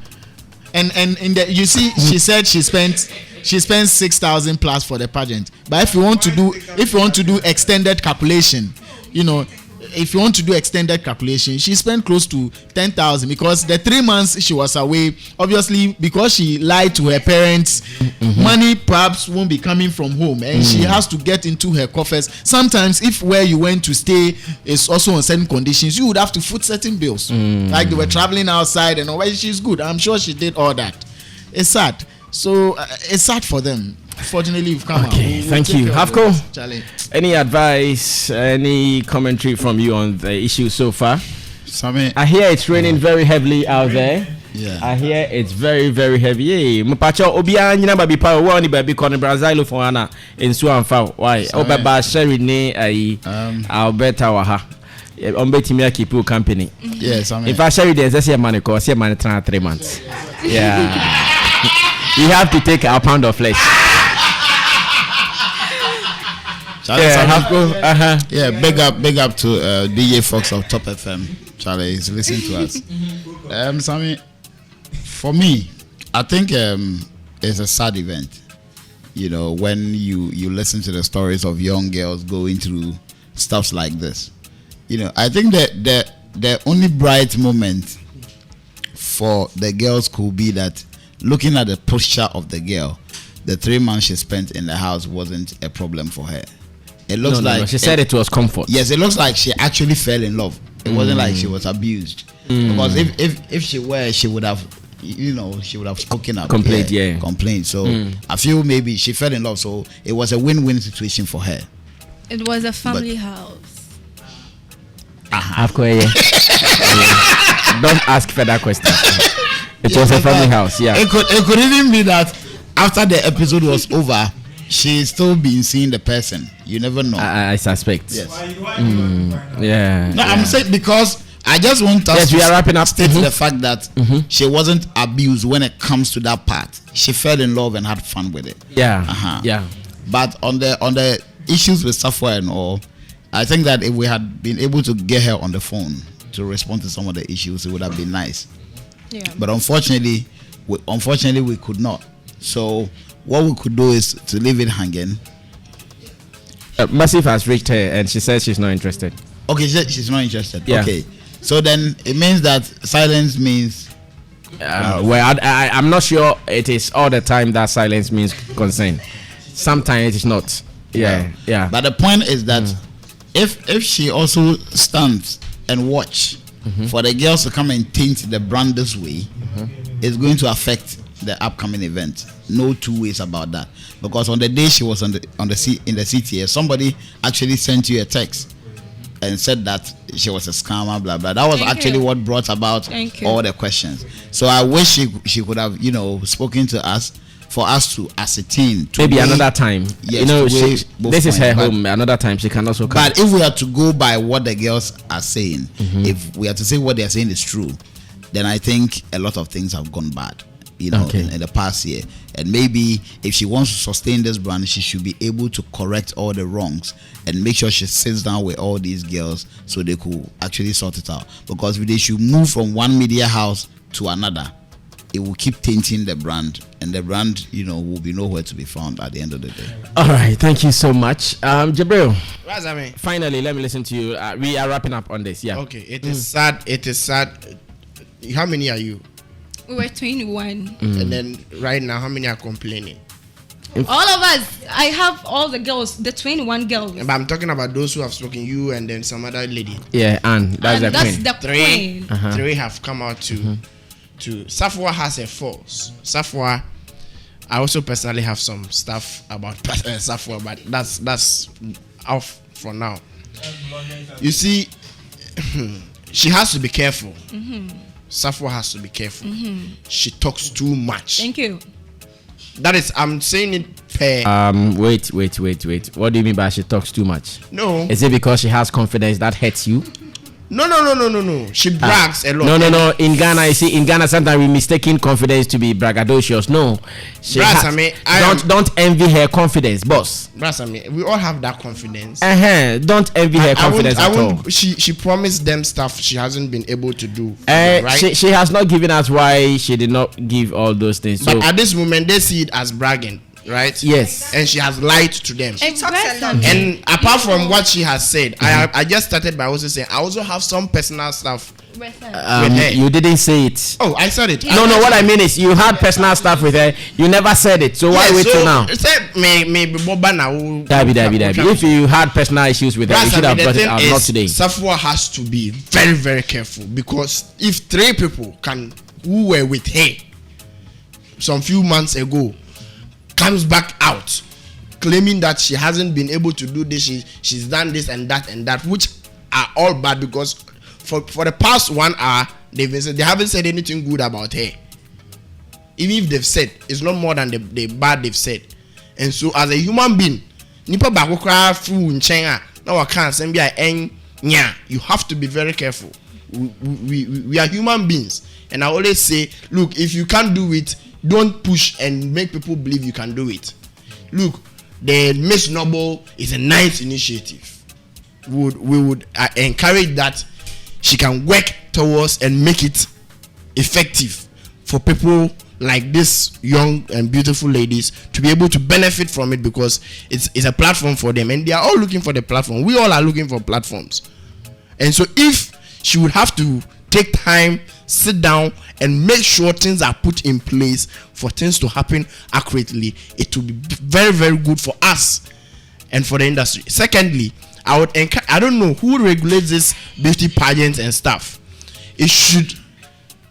[SPEAKER 6] And in the you see, she said she spent 6,000 plus for the pageant. But if you want to do extended calculation, she spent close to 10,000 because the 3 months she was away, obviously because she lied to her parents, money perhaps won't be coming from home, and she has to get into her coffers. Sometimes if where you went to stay is also on certain conditions, you would have to foot certain bills, like they were traveling outside and all. She's good, I'm sure she did all that. It's sad. So it's sad for them. Fortunately, you've come out.
[SPEAKER 1] Thank you. Havko, any advice, any commentary from you on the issue so far? I hear it's raining very heavily out there.
[SPEAKER 8] Yeah.
[SPEAKER 1] I hear it's very, very heavy. Mupacho Obia Nina Baby Power, one baby corner Zylofon ana in Suanfa. Why? Obaba Sherry ne Alberta Waha. Betting me keep you company.
[SPEAKER 8] Yes,
[SPEAKER 1] if I share there's a money cost, money 3 months. Yeah. We have to take a pound of flesh.
[SPEAKER 8] Yeah, big up to DJ Fox of Top FM. Charlie is listening to us. Sammy, for me, I think it's a sad event. When you listen to the stories of young girls going through stuff like this. I think that the only bright moment for the girls could be that looking at the posture of the girl, the 3 months she spent in the house wasn't a problem for her. It looks like
[SPEAKER 1] she said it was comfort.
[SPEAKER 8] Yes, it looks like she actually fell in love. It wasn't like she was abused. Because if she were, she would have, she would have spoken up. Complained. So I feel maybe she fell in love. So it was a win-win situation for her.
[SPEAKER 5] It was a family house.
[SPEAKER 1] Don't ask further questions. It was a family house. Yeah.
[SPEAKER 8] It could even be that after the episode was over, she's still been seeing the person. You never know.
[SPEAKER 1] I suspect.
[SPEAKER 8] Yes.
[SPEAKER 1] Yeah.
[SPEAKER 8] No, I'm saying because I just want us
[SPEAKER 1] we are wrapping up.
[SPEAKER 8] State the fact that she wasn't abused when it comes to that part. She fell in love and had fun with it.
[SPEAKER 1] Yeah.
[SPEAKER 8] Yeah. But on the issues with Safwa and all, I think that if we had been able to get her on the phone to respond to some of the issues, it would have been nice.
[SPEAKER 5] Yeah.
[SPEAKER 8] But unfortunately, we could not. So what we could do is to leave it hanging.
[SPEAKER 1] Massive has reached her and she says she's not interested.
[SPEAKER 8] Okay, she's not interested.
[SPEAKER 1] Yeah.
[SPEAKER 8] Okay, so then it means that silence means.
[SPEAKER 1] I'm not sure it is all the time that silence means consent. Sometimes it is not. Yeah.
[SPEAKER 8] But the point is that if she also stands and watch for the girls to come and taint the brand this way, it's going to affect the upcoming event. No two ways about that. Because on the day she was in the CTA, somebody actually sent you a text and said that she was a scammer, blah blah. That was what brought about all the questions. So I wish she could have, spoken to us for us to ascertain.
[SPEAKER 1] Maybe another time.
[SPEAKER 8] Yes,
[SPEAKER 1] this is her home. Another time she can also come.
[SPEAKER 8] But if we are to go by what the girls are saying, if we are to say what they are saying is true, then I think a lot of things have gone bad. In the past year, and maybe if she wants to sustain this brand, she should be able to correct all the wrongs and make sure she sits down with all these girls so they could actually sort it out. Because if they should move from one media house to another, it will keep tainting the brand, and the brand, will be nowhere to be found at the end of the day.
[SPEAKER 1] All right, thank you so much, Jabril.
[SPEAKER 9] What's that mean?
[SPEAKER 1] Finally, let me listen to you. We are wrapping up on this. Yeah.
[SPEAKER 9] Okay. It is sad. It is sad. How many are you?
[SPEAKER 5] We were 21.
[SPEAKER 9] And then right now, how many are complaining?
[SPEAKER 5] All of us. I have all the girls, the 21 girls.
[SPEAKER 9] But I'm talking about those who have spoken, you and then some other lady.
[SPEAKER 1] Yeah, and that's the
[SPEAKER 5] queen.
[SPEAKER 9] Three have come out to Safwa has a force. Safwa, I also personally have some stuff about Safwa, but that's off for now. You see, she has to be careful. Safwa has to be careful. She talks too much.
[SPEAKER 5] Thank you.
[SPEAKER 9] That is, I'm saying it fair.
[SPEAKER 1] Wait. What do you mean by she talks too much?
[SPEAKER 9] No.
[SPEAKER 1] Is it because she has confidence that hurts you?
[SPEAKER 9] No. She brags a lot.
[SPEAKER 1] No. In Ghana, you see, sometimes we mistaking confidence to be braggadocious. No, don't envy her confidence, boss.
[SPEAKER 9] We all have that confidence.
[SPEAKER 1] Don't envy her confidence at all.
[SPEAKER 9] She promised them stuff she hasn't been able to do.
[SPEAKER 1] Right? She has not given us why she did not give all those things.
[SPEAKER 9] But at this moment, they see it as bragging. Right?
[SPEAKER 1] Yes.
[SPEAKER 9] And she has lied to them.
[SPEAKER 4] Exactly.
[SPEAKER 9] And apart from what she has said, I just started by also saying I also have some personal stuff with her.
[SPEAKER 1] You didn't say it.
[SPEAKER 9] Oh, I said it.
[SPEAKER 1] No, what I mean is you had personal stuff with her. You never said it. So why wait till now?
[SPEAKER 9] Maybe Boba now.
[SPEAKER 1] If you had personal issues with her, you should have brought it out, not today.
[SPEAKER 9] Safwa has to be very, very careful, because if 3 people who were with her some few months ago comes back out claiming that she hasn't been able to do this, she's done this and that, which are all bad, because for the past 1 hour they haven't said anything good about her. Even if they've said, it's not more than the bad they've said. And so as a human being, you have to be very careful. We are human beings, and I always say, look, if you can't do it, don't push and make people believe you can do it. Look, the Miss Noble is a nice initiative. We would encourage that she can work towards and make it effective for people like this young and beautiful ladies to be able to benefit from it, because it's a platform for them, and they are all looking for the platform. We all are looking for platforms. And so if she would have to take time, sit down, and make sure things are put in place for things to happen accurately, it will be very, very good for us and for the industry. Secondly, I don't know who regulates this beauty pageants and stuff. It should,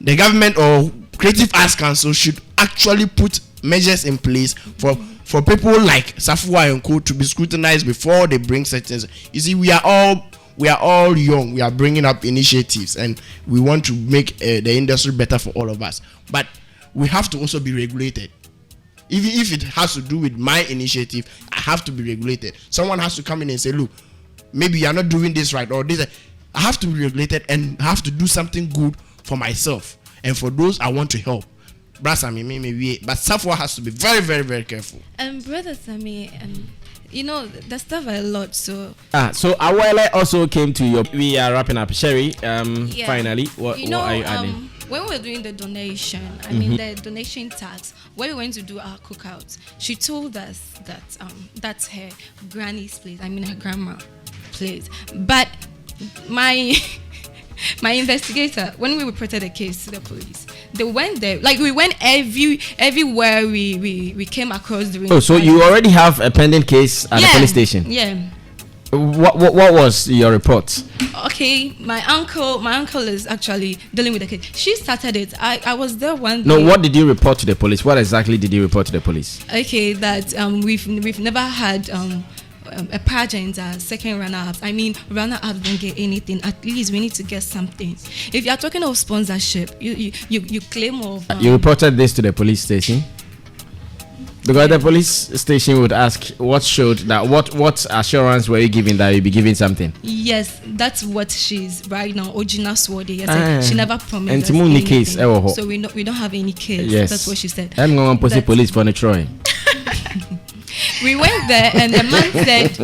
[SPEAKER 9] the government or Creative Arts Council should actually put measures in place for people like Safwa and Co to be scrutinized before they bring such things. You see, we are all young. We are bringing up initiatives, and we want to make the industry better for all of us. But we have to also be regulated. Even if it has to do with my initiative, I have to be regulated. Someone has to come in and say, look, maybe you're not doing this right, or this. I have to be regulated and I have to do something good for myself and for those I want to help. But Safwa has to be very, very, very careful.
[SPEAKER 5] Brother Sammy, you know, the stuff a lot, so
[SPEAKER 1] Awele also came to your. We are wrapping up, Sherry. Finally, what are you adding?
[SPEAKER 5] When we were doing the donation, I mean the donation tax, when we went to do our cookouts, she told us that that's her granny's place. I mean her grandma's place. But my investigator, when we reported the case to the police, they went there. Like we went everywhere we came across during.
[SPEAKER 1] Oh, so you already have a pending case at the police station?
[SPEAKER 5] Yeah.
[SPEAKER 1] What was your report?
[SPEAKER 5] Okay, my uncle is actually dealing with the case. She started it. I was there one day.
[SPEAKER 1] No, what did you report to the police? What exactly did you report to the police?
[SPEAKER 5] Okay, that we've never had a pageant second runner-ups. I mean, runner-ups don't get anything. At least we need to get something. If you are talking of sponsorship, you claim of.
[SPEAKER 1] You reported this to the police station? Because the police station would ask what showed that what assurance were you giving that you'll be giving something?
[SPEAKER 5] Yes, that's what she's right now. Ojina Swadi. She never promised us
[SPEAKER 1] anything. Case,
[SPEAKER 5] so we don't have any case.
[SPEAKER 1] Yes.
[SPEAKER 5] That's what she said.
[SPEAKER 1] I'm going to police for the Troy.
[SPEAKER 5] We went there and the man said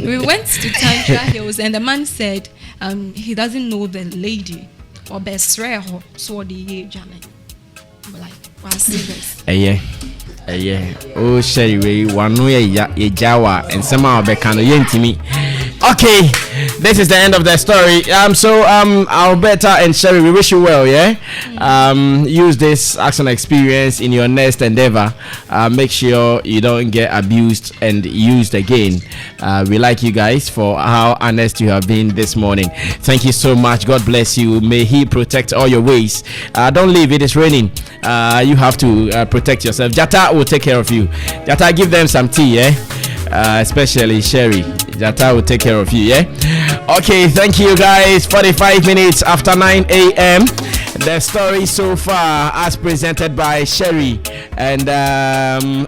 [SPEAKER 5] we went to Tantra Hills and the man said he doesn't know the lady or best Swadi Jamin. Like, what's this?
[SPEAKER 1] Oh, Sherry, one way, Jawa, and somehow Becano Yentimi. Okay, this is the end of the story. Alberta and Sherry, we wish you well. Yeah. Use this action experience in your next endeavor. Make sure you don't get abused and used again. We like you guys for how honest you have been this morning. Thank you so much. God bless you. May He protect all your ways. Don't leave. It is raining. You have to protect yourself. Jata will take care of you. Jata, give them some tea. Yeah. Especially Sherry. Jata will take care of you, yeah? Okay, thank you guys. 45 minutes after 9 a.m. The story so far as presented by Sherry and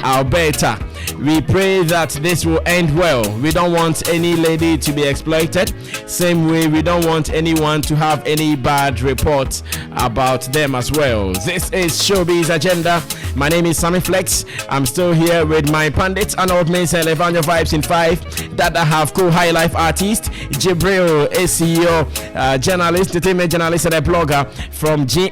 [SPEAKER 1] Alberta. We pray that this will end well. We don't want any lady to be exploited. Same way, we don't want anyone to have any bad reports about them as well. This is Showbiz Agenda. My name is Sammy Flex. I'm still here with my pundits and old mates and Levanya Vibes in 5 that I have co-high life artist Jibril, a CEO, journalist, entertainment journalist and a blogger from G